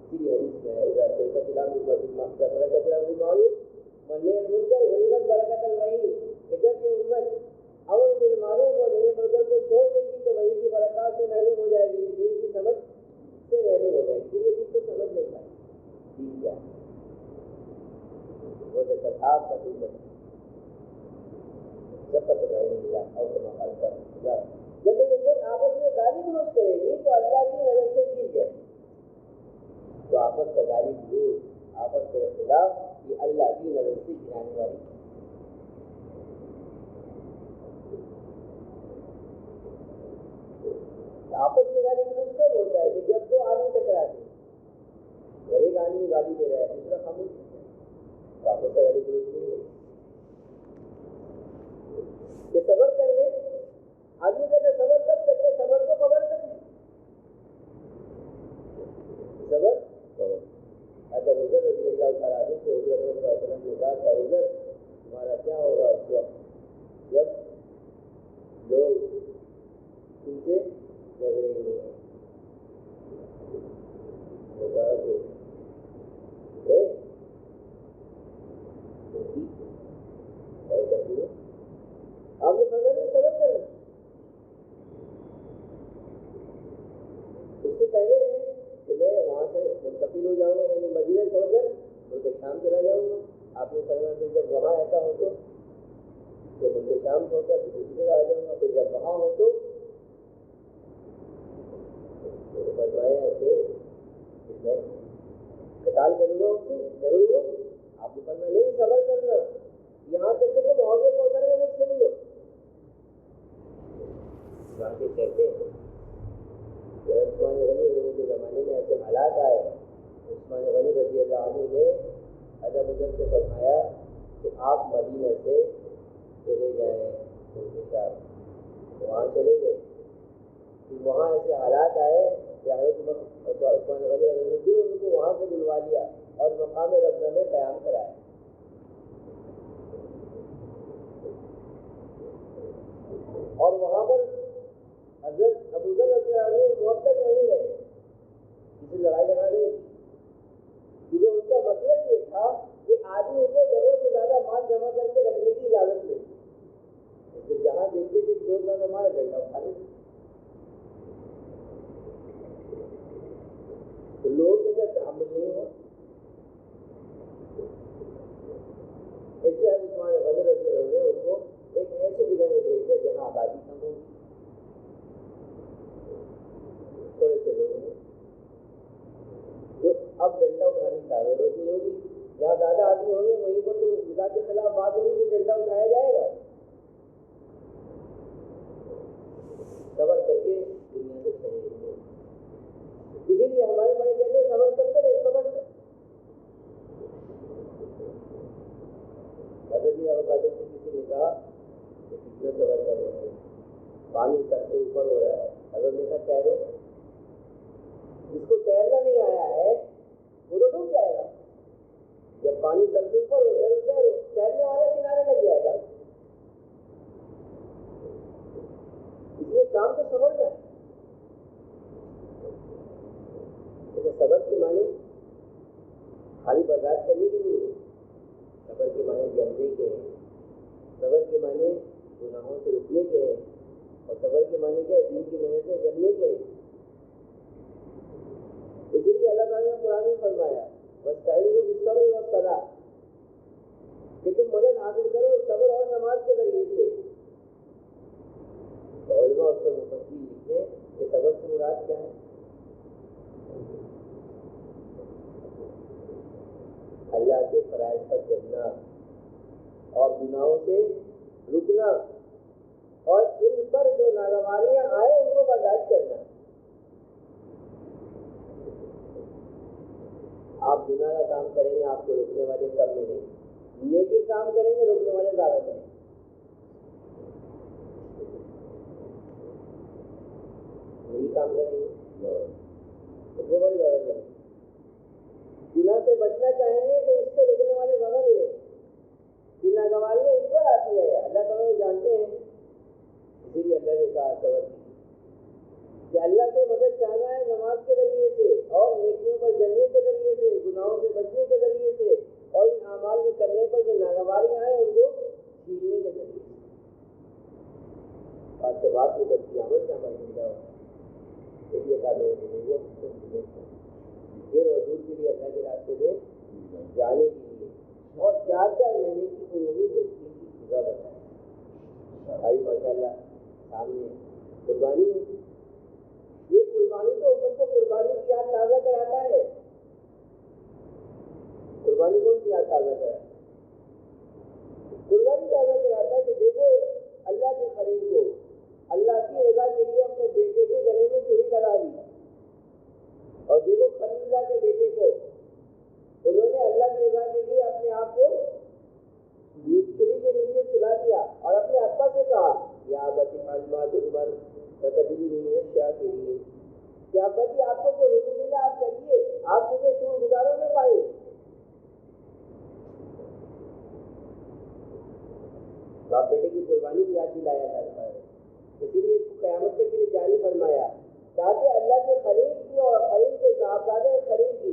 A: اسی لیے حدیث میں ہے اذا تركت الامر بالمعروف والنهي عن المنکر حرمت برکۃ الوحی کہ جب یہ امت امر بالمعروف اور نہی عن المنکر کو چھوڑ دے گی تو وحی کی برکات سے محروم ہو جائے گی، دین کی سمجھ سے محروم ہو جائے گی. یہ دین کو سمجھ نہیں پائے دین کیا ہے. وہ تصاحب کا دین ہے سب پر دکھائی نہیں ملا. اور جب یہ امت آپس میں گالی گلوچ کرے گی تو اللہ کی نظر سے گر جائے. تو آپس کا گالی گلوچ آپس کے اختلاف یہ اللہ کی نظر سے گرانے والی. آپس میں گالی گلوچ کب ہوتا ہے کہ جب دو آدمی ٹکراتے ہیں. اگر ایک آدمی گالی دے رہا ہے دوسرا خاموش ہے تو آپس کا گالی گلوچ نہیں ہوگی. کہ صبر کر لے. آدمی کہتے ہیں صبر کب تک ہے؟ صبر تو خبر تک ہے. صبر خبر. اچھا حضرت رضی اللہ تعالیٰ عنہ سے حضرت صلی اللہ علیہ وسلم نے کہا تھا حضرت تمہارا کیا ہوگا اس وقت جب لوگ تم سے جھگڑیں گے؟ تو کہا کہ آپ نے فرمایا صبر کرنا. اس سے پہلے ہے کہ میں وہاں سے منتقل ہو جاؤں گا یعنی مدینہ چھوڑ کر ملک شام چلا جاؤں گا. آپ نے فرمایا کہ جب وہاں ایسا ہو تو ملک شام چھوڑ کر دوسری جگہ آ جاؤں گا. پھر جب وہاں ہو تو فرمایا کہ میں قتال کروں گا اس سے ضرور ہو. آپ نے فرمایا نہیں صبر کرنا یہاں تک کہ تم حوضے پہنچنے میں مجھ سے ملو. کے کہتے ہیں عثمان غنی کے زمانے میں ایسے حالات آئے. عثمان غنی رضی اللہ عنہ نے ادب ادب سے فرمایا کہ آپ مدینہ سے چلے جائیں ان کے ساتھ. وہاں چلے گئے. پھر وہاں ایسے حالات آئے کہ حضرت عثمان غنی نے پھر ان کو وہاں سے بلوا لیا اور مقام ربضہ میں قیام کرایا. اور وہاں پر حضرت ابو ذر رضی اللہ عنہ بہت تک وہیں رہے. کسی لڑائی جھگڑا نہیں کیونکہ ان کا مطلب یہ تھا کہ آدمی کو ضرورت سے زیادہ مال جمع کر کے رکھنے کی اجازت نہیں. اس لیے جہاں دیکھتے تھے کہ دو زیادہ مال ڈنڈا اٹھا لیتے. تو لوگوں کے اندر تعامل نہیں ہوا. جہاں زیادہ آدمی ہوں گے وہیں پر تو خدا کے خلاف بات ہوگی کہ ڈنڈا اٹھایا جائے گا. صبر کر کے دنیا سے چلے گئے. اسی لیے ہمارے بڑے کہتے ہیں صبر کرتے رہے صبر کر. حضرت جی ابوبکر سے کسی نے کہا کہ کتنا صبر کر رہے ہیں, پانی سر سے اوپر ہو رہا ہے. حضرت نے کہا تیرو. جس کو تیرنا نہیں آیا ہے وہ تو ڈوب جائے گا. جب پانی سر سے اوپر ہو گیا تو تیرو, تیرنے والا کنارے لگ جائے گا. اس لیے کام تو صبر کا ہے. صبر کے معنی خالی برداشت کرنے کے لیے, صبر کے معنی جمنے کے ہیں, صبر کے معنی گناہوں سے رکنے کے ہیں, اور صبر کے معنی کیا ہے, دین کی محنت میں جمنے کے ہیں. اسی لیے اللہ تعالیٰ نے قرآن میں فرمایا وَاسْتَعِينُوا بِالصَّبْرِ وَالصَّلَاةِ, کہ تم مدد حاصل کرو صبر اور نماز کے ذریعے سے. تو علماء اس پر مفصل لکھتے ہیں کہ صبر سے مراد کیا ہے. اللہ کے فرائض پر چلنا اور گناہوں سے رکنا, اور ان پر جو ناگواریاں آئے ان کو برداشت کرنا. آپ گناہ کا کام کریں گے آپ کو روکنے والے کم ملیں گے, نیکی کام کریں گے روکنے والے زیادہ کریں گے. نیکی کام کریں گے روکنے والے زیادہ کریں گے. گناہ سے بچنا چاہیں گے تو اس سے روکنے والے زیادہ ملیں گے. کہ ناگواریاں اس پر آتی ہے اللہ تعالیٰ جانتے ہیں. اسی لیے اللہ نے کہا صبر کی کہ اللہ سے مدد چاہنا ہے نماز کے ذریعے سے, اور نیکیوں پر جمنے کے ذریعے سے, گناہوں سے بچنے کے ذریعے سے, اور ان اعمال کے کرنے پر جو ناگواریاں ہیں ان کو چھیننے کے ذریعے سے. بات سے بات میں بچی عمل سے عمل ملتا ہوتا ہے. اس لیے کہا میرے دل وہ دیر اور دور کے لیے اللہ کے راستے میں جانے کے لیے, اور 4 مہینے کی عمومی زندگی کی سزا بتائے. بھائی ماشاء اللہ سامنے قربانی ہے. یہ قربانی تو امت کو قربانی کی یاد تازہ کراتا ہے. قربانی کون سی یاد تازہ کراتا ہے؟ قربانی تازہ کراتا ہے کہ دیکھو اللہ کے خلیل کو اللہ کی رضا کے لیے اپنے بیٹے کے گلے میں چوری لگا دی, اور دیکھو خلیل اللہ کے بیٹے کو انہوں نے اللہ کی رضا کے لیے اپنے آپ کو چوری کے نیچے سلا دیا, اور اپنے ابا سے کہا یا بتی معلومات عمر تقدیری میں شاہ کے لیے کہ ابا جی آپ کو جو حکم ملا آپ کریے, آپ مجھے شکر گزاروں میں پائیں. باپ بیٹے کی قربانی کی یاد دلایا جاتا ہے. اسی لیے اس کو قیامت کے لیے جاری فرمایا تاکہ اللہ کے خلیل کی اور خلیل کے صاحبزادے خلیل کی,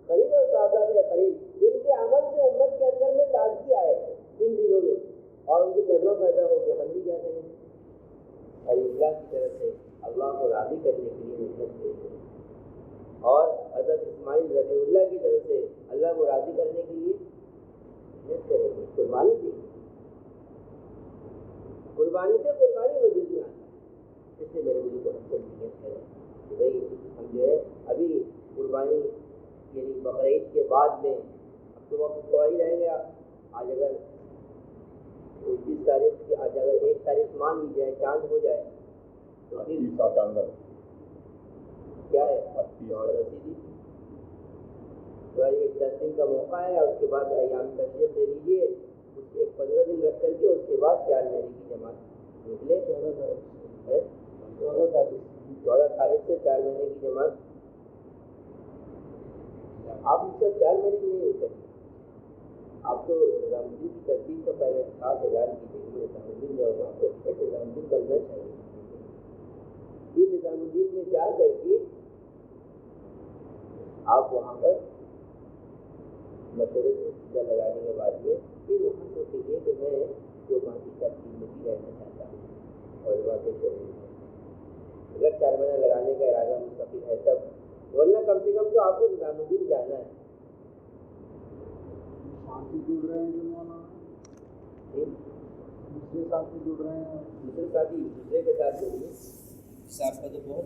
A: خلیل اور صاحبزادے خلیل, ان کے عمل سے امت کے اندر میں تازگی آئے 3 دنوں میں, اور ان کے جذبہ پیدا ہو کے ہم بھی کیا کریں اور اللہ کی طرف سے اللہ کو راضی کرنے کے لیے محنت کریں گے, اور حضرت اسماعیل رضی اللہ کی طرف سے اللہ کو راضی کرنے کے لیے محنت کریں گے, قربانی دیں گے. قربانی سے قربانی وجود میں آتا ہے. اس لیے میرے مجھے کو ہم سب نیت کریں کہ بھائی ہم جو ہے ابھی قربانی یعنی بقرعید کے بعد میں اب تو وقت تھوڑا ہی رہ گیا. آج اگر 29 تاریخ کی, آج اگر 1 تاریخ مان لی جائے چاند ہو جائے تو کیا ہے رسیدی تو ایک 10 دن کا موقع ہے, اور اس کے بعد ایام تشریف دے لیجیے, ایک 15 دن رکھ کر کے اس کے بعد 4 مہینے کی جماعت نکلے. 14 تاریخ سے 4 مہینے کی جماعت. آپ اس سے 4 مہینے کی نہیں کریں, آپ تو نظام الدین کی ترتیب کا پہلے خاص اعلان کیجیے. نظام الدین جاؤ آپ کو نظام الدین بننا چاہیے. یہ نظام الدین میں جا کر کے آپ وہاں پر مشورے سے سیدھا لگانے کے بعد میں پھر وہاں سے کہیے کہ میں جو باقی ترتیب میں بھی رہنا چاہتا ہوں اور باقی شعبے میں اگر 4 مہینہ لگانے کا ارادہ مستقل ہے تب, ورنہ کم سے کم تو آپ کو نظام الدین جانا ہے.
C: جڑ رہے ہیں دوسرے ساتھی جڑ رہے ہیں,
A: دوسرے ساتھی دوسرے کے ساتھ جڑیے.
B: صاحب کا تو بہت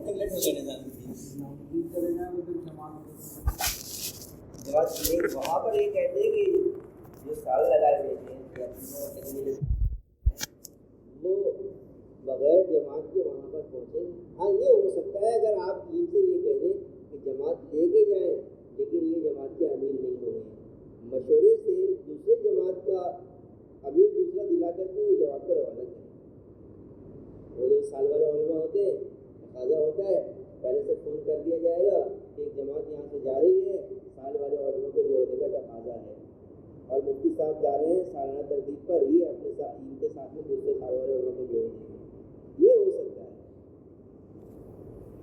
B: نیگلیکٹ ہو گیا نظام الدین.
C: چلے جائیں تو پھر جماعت
A: جماعت وہاں پر یہ کہتے ہیں کہ جو سال لگائے ہوئے تھے وہ بغیر جماعت کے وہاں پر پہنچے. ہاں یہ ہو سکتا ہے اگر آپ ان سے یہ کہہ دیں کہ جماعت لے کے جائیں لیکن یہ جماعت کے امیر نہیں ہوں گے, مشورے سے دوسرے جماعت کا امیر دوسرا دلا کر کے وہ جماعت کو روانہ کریں. وہ جو سال والے علماء ہوتے ہیں تقاضا ہوتا ہے پہلے سے فون کر دیا جائے گا کہ ایک جماعت یہاں سے جا رہی ہے, سال والے علماء کو جوڑنے کا تقاضا ہے اور مفتی صاحب جا رہے ہیں سالانہ ترتیب پر, یہ اپنے ساتھ ان کے ساتھ میں دوسرے سال والے علماء کو جوڑ دیں گے. یہ ہو سکتا ہے.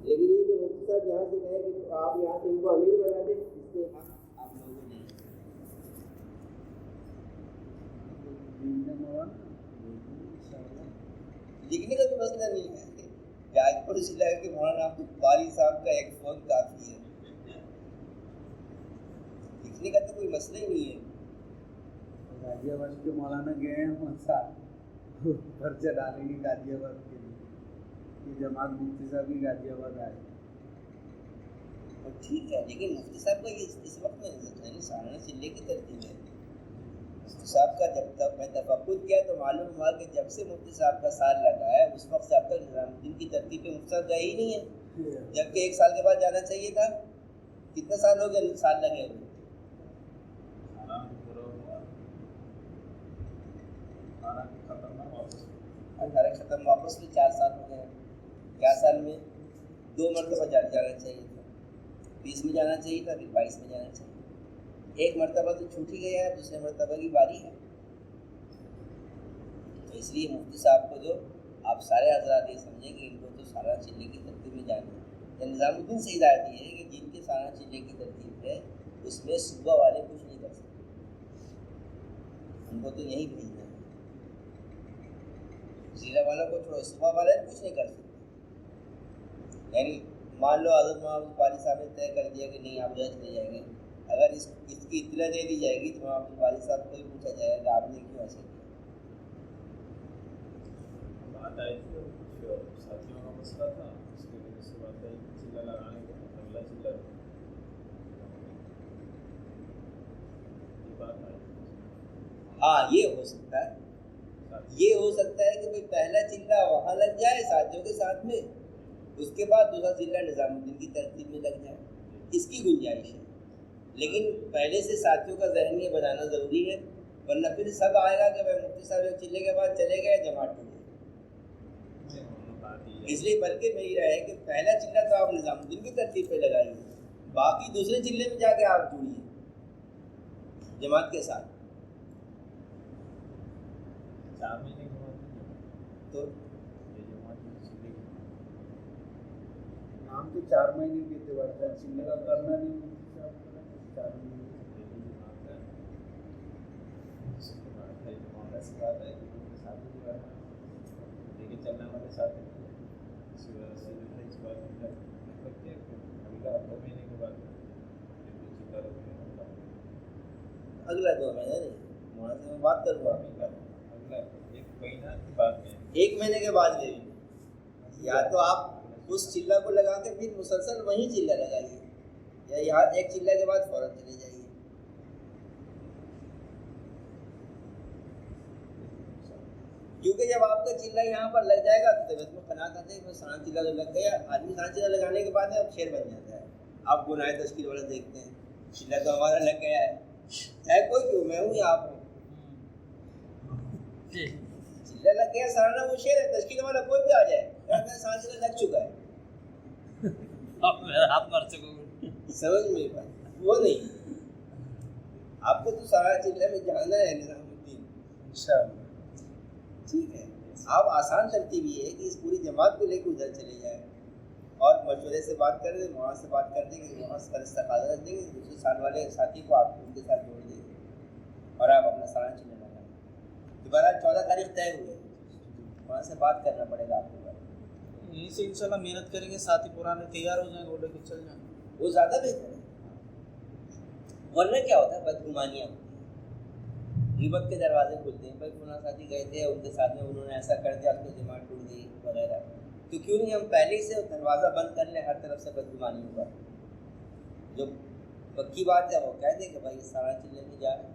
A: لیکن یہ کہ مفتی صاحب یہاں سے کہیں کہ آپ یہاں سے ان کو امیر بنا دیں, اس سے آپ لوگوں نے
B: لکھنے کا بھی مسئلہ نہیں ہے. آج پر اس علاقے کے مولانا عبد الباری صاحب کا ایک فون کافی ہے, لکھنے کا تو کوئی مسئلہ ہی نہیں ہے.
C: غازی آباد کے مولانا گئے ہیں وہاں پرچہ ڈالیں گے غازی آباد کے لیے, یہ جماعت مفتی صاحب کی غازی آباد آئے.
B: اور ٹھیک ہے لیکن مفتی صاحب کا یہ اس وقت میں سالانہ چلے کی ترتیب ہے. مفتی صاحب کا جب تک میں تفقد کیا تو معلوم ہوا کہ جب سے مفتی صاحب کا سال لگا ہے اس وقت سے اب تک نظام الدین کی ترتیب پہ مفتی صاحب گئے ہی نہیں ہے, جبکہ 1 سال کے بعد جانا چاہیے تھا. کتنے سال ہو گئے سال لگے ہوئے؟ 18 ختم واپس بھی 4 سال ہو گئے. 4 سال میں 2 مرتبہ جانا چاہیے تھا, 20 میں جانا چاہیے تھا, پھر 22 میں جانا چاہیے. ایک مرتبہ تو چھوٹ ہی گیا ہے, دوسرے مرتبہ کی باری ہے. تو اس لیے مفتی صاحب کو جو آپ سارے حضرات یہ سمجھیں کہ ان کو تو سالانہ چلے کی ترتیب میں جانا ہے. نظام الدین سے ہدایت یہ ہے کہ جن کے سالانہ چلے کی ترتیب ہے اس میں صوبہ والے کچھ نہیں کر سکتے, ان کو تو یہی بھیجنا ہے. ضلع والوں کو چھوڑو, صوبہ والے کچھ نہیں کر سکتے. یعنی مان لو حضرت محمد باری صاحب نے طے کر دیا کہ نہیں آپ جج لے جائیں گے, اگر اس کی اطلاع دے دی جائے گی تو محمد باری صاحب کو ہی پوچھا جائے گا آپ نے کیوں ایسے کیا.
D: بات آئی تھی کچھ ساتھیوں کا مسئلہ تھا, اس کی وجہ سے بات آئی چلہ لگانے کا اگلا چلہ یہ بات آئی.
B: ہاں یہ ہو سکتا ہے, یہ ہو سکتا ہے کہ بھائی پہلا چلہ وہاں لگ جائے ساتھیوں کے ساتھ میں, اس کے بعد دوسرا چلہ نظام الدین کی ترتیب میں لگ جائے, اس کی گنجائش ہے. لیکن پہلے سے ساتھیوں کا ذہن یہ بنانا ضروری ہے, ورنہ پھر سب آئے گا کہ بھائی مفتی صاحب ایک چلے کے بعد چلے گئے جماعت ٹوٹ گئی. اس لیے بلکہ میری رائے ہے کہ پہلا چلہ تو آپ نظام الدین کی ترتیب پہ لگائیے, باقی دوسرے چلے میں جا کے آپ جڑیے جماعت کے ساتھ.
D: 4 مہینے کے بعد
B: تو
D: یہ جماعت
C: نام تو 4 مہینے کے اعتبار سے چلے کا کرنا نہیں مفتی صاحب کا 4 مہینے
D: سے بات ہے کہ ان کے ساتھ جو ہے لے کے چلنے والے ساتھ اسی وجہ سے جو ہے اس بات میں لگتے ہیں کہ اگلا 2 مہینے کے بعد
B: اگلا 2 مہینے نہیں, وہاں سے میں بات کروں گا
D: اگلا 1 مہینہ کے بعد میں
B: 1 مہینے کے بعد میں یا تو آپ اس چلہ کو لگا کے پھر مسلسل وہیں چلہ لگائیے, یا یہاں ایک چلہ کے بعد فوراً چلے جائیے. کیونکہ جب آپ کا چلہ یہاں پر لگ جائے گا تو طبیعت میں قناعت آتا ہے کہ سارا چلہ تو لگ گیا. آدمی سارا چلہ لگانے کے بعد اب شیر بن جاتا ہے. آپ گناہ تشکیل والا دیکھتے ہیں, چلہ تو ہمارا لگ گیا ہے کوئی کیوں, میں ہوں یا آپ ہوں, چلہ لگ گیا سارا وہ شیر ہے, تشکیل والا کوئی بھی آ جائے سارا چلہ لگ چکا ہے,
E: آپ مر سکو
B: سمجھ میں بات وہ نہیں. آپ کو تو سارا چلہ میں جانا ہے نظام الدین
C: انشاءاللہ.
B: ٹھیک ہے, آپ آسان ترتیب یہ ہے کہ اس پوری جماعت کو لے کے ادھر چلے جائیں اور مشورے سے بات کر دیں, وہاں سے بات کر دیں گے, وہاں سے استقاضہ رکھ دیں گے, دوسرے سال والے ساتھی کو آپ ان کے ساتھ جوڑ دیں گے اور آپ اپنا سالانہ چلنے لگائیں. دوبارہ 14 تاریخ طے ہوئے, وہاں سے بات کرنا پڑے گا آپ کو.
E: یہیں سے انشاءاللہ محنت کریں گے, ساتھی پرانے تیار ہو جائیں گے, وہ لے کے چل جائیں گے,
B: وہ زیادہ بہتر ہے. ورنہ کیا ہوتا ہے, بدگمانیاں ہوتی ہیں, غیبت کے دروازے کھلتے ہیں. بھائی فلاں ساتھی گئے تھے, ان کے ساتھ میں انہوں نے ایسا کر دیا, اس کو جماعت ٹوٹ گئی وغیرہ. تو کیوں نہیں ہم پہلے سے دروازہ بند کر لیں, ہر طرف سے بدگمانی ہوگا. جو پکی بات ہے وہ کہہ دیں کہ بھائی سارا چلنے میں جا رہے ہیں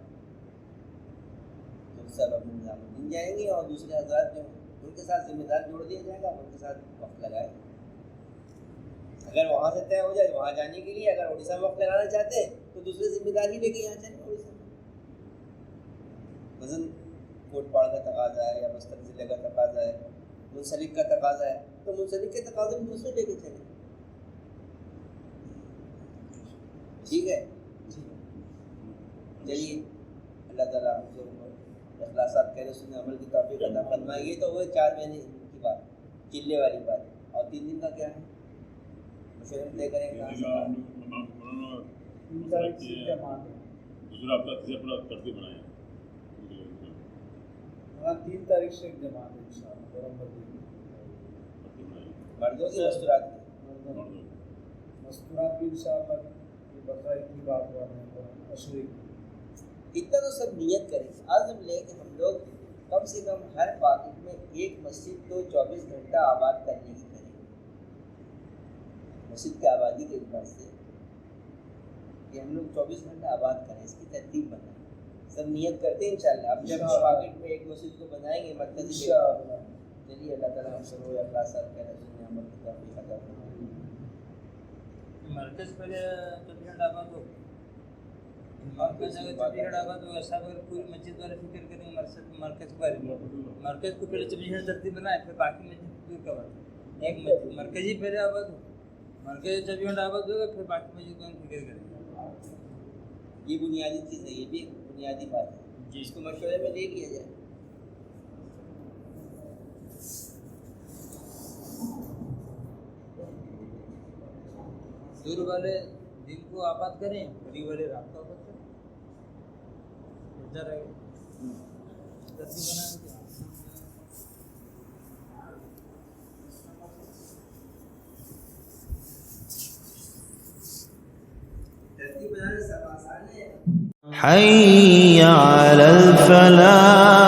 B: تو سب اپنے نظام الدین جائیں گے اور دوسرے حضرات جو ان کے ساتھ ذمہ دار جوڑ دیا جائے گا، ان کے ساتھ وقت لگائے. اگر وہاں سے طے ہو جائے وہاں جانے کے لیے، اگر اڑیسہ میں وقت لگانا چاہتے ہیں تو دوسرے ذمہ دار ہی لے کے یہاں چلیں اڑیسہ میں. مثلاً کوٹ پاڑ کا تقاضا ہے یا بستر ضلع کا تقاضا ہے، منسلک کا تقاضا ہے تو منسلک کے تقاضے میں دوسرے لے کے چلیں. ٹھیک ہے، چلیے اللہ تعالیٰ ہم سے اخلاصات کہہ رہے سننے عمل کی توفیق عطا فرمائے. یہ تو ہوئے 4 مہینے کی بات، چلے والی بات. اور 3 دن کا کیا ہے؟ مشورہ طے کریں گے.
F: دوسرا ہفتہ تیسرا پورا ترتیب بنائیں.
C: 3 تاریخ سے ایک جماعت ہے انشاءاللہ.
B: مردوں کی مستورات کی
C: مستورات بھی انشاءاللہ. یہ بقرعید کی بات ہوا ہے عشرے کی.
B: اتنا تو سب نیت کریں، عزم لیں کہ ہم لوگ کم سے کم ہر پاکٹ میں ایک مسجد کو 24 گھنٹہ آباد کرنے کی کریں. مسجد کی آبادی کے اعتبار سے کہ ہم لوگ 24 گھنٹہ آباد کریں، اس کی ترتیب بنائیں. سب نیت کرتے ہیں انشاءاللہ. اب جب پاکٹ میں ایک مسجد کو بنائیں گے مرکزی. چلیے اللہ تعالیٰ ہم سب کو اخلاصات کا رسول عمل کی توفیق عطا فرمائے.
G: مرکز پہلے 24 گھنٹہ آباد ہو، مرکز اگر 24 گھنٹہ آباد ہو ایسا اگر پوری مسجد والے فکر کریں مرکز کے بارے میں، مرکز کو پہلے 24 گھنٹہ ترتیب بنائے پھر باقی مسجد پور کا بات. ایک مسجد مرکزی پہلے آباد ہو، مرکز 24 گھنٹہ آباد ہوگا پھر باقی مسجد کو ہم فکر کریں گے.
B: یہ بنیادی چیز ہے، یہ بھی بنیادی بات ہے
G: جی
B: اس کو مشورے میں لے لیا جائے.
G: دور والے دن کو آباد کریں، قریب والے رات کو آباد کریں. بہتر ہے ترتیب بنانے کے.
B: ترتیب بنانے سب آسان ہے.
H: حي على الفلاح.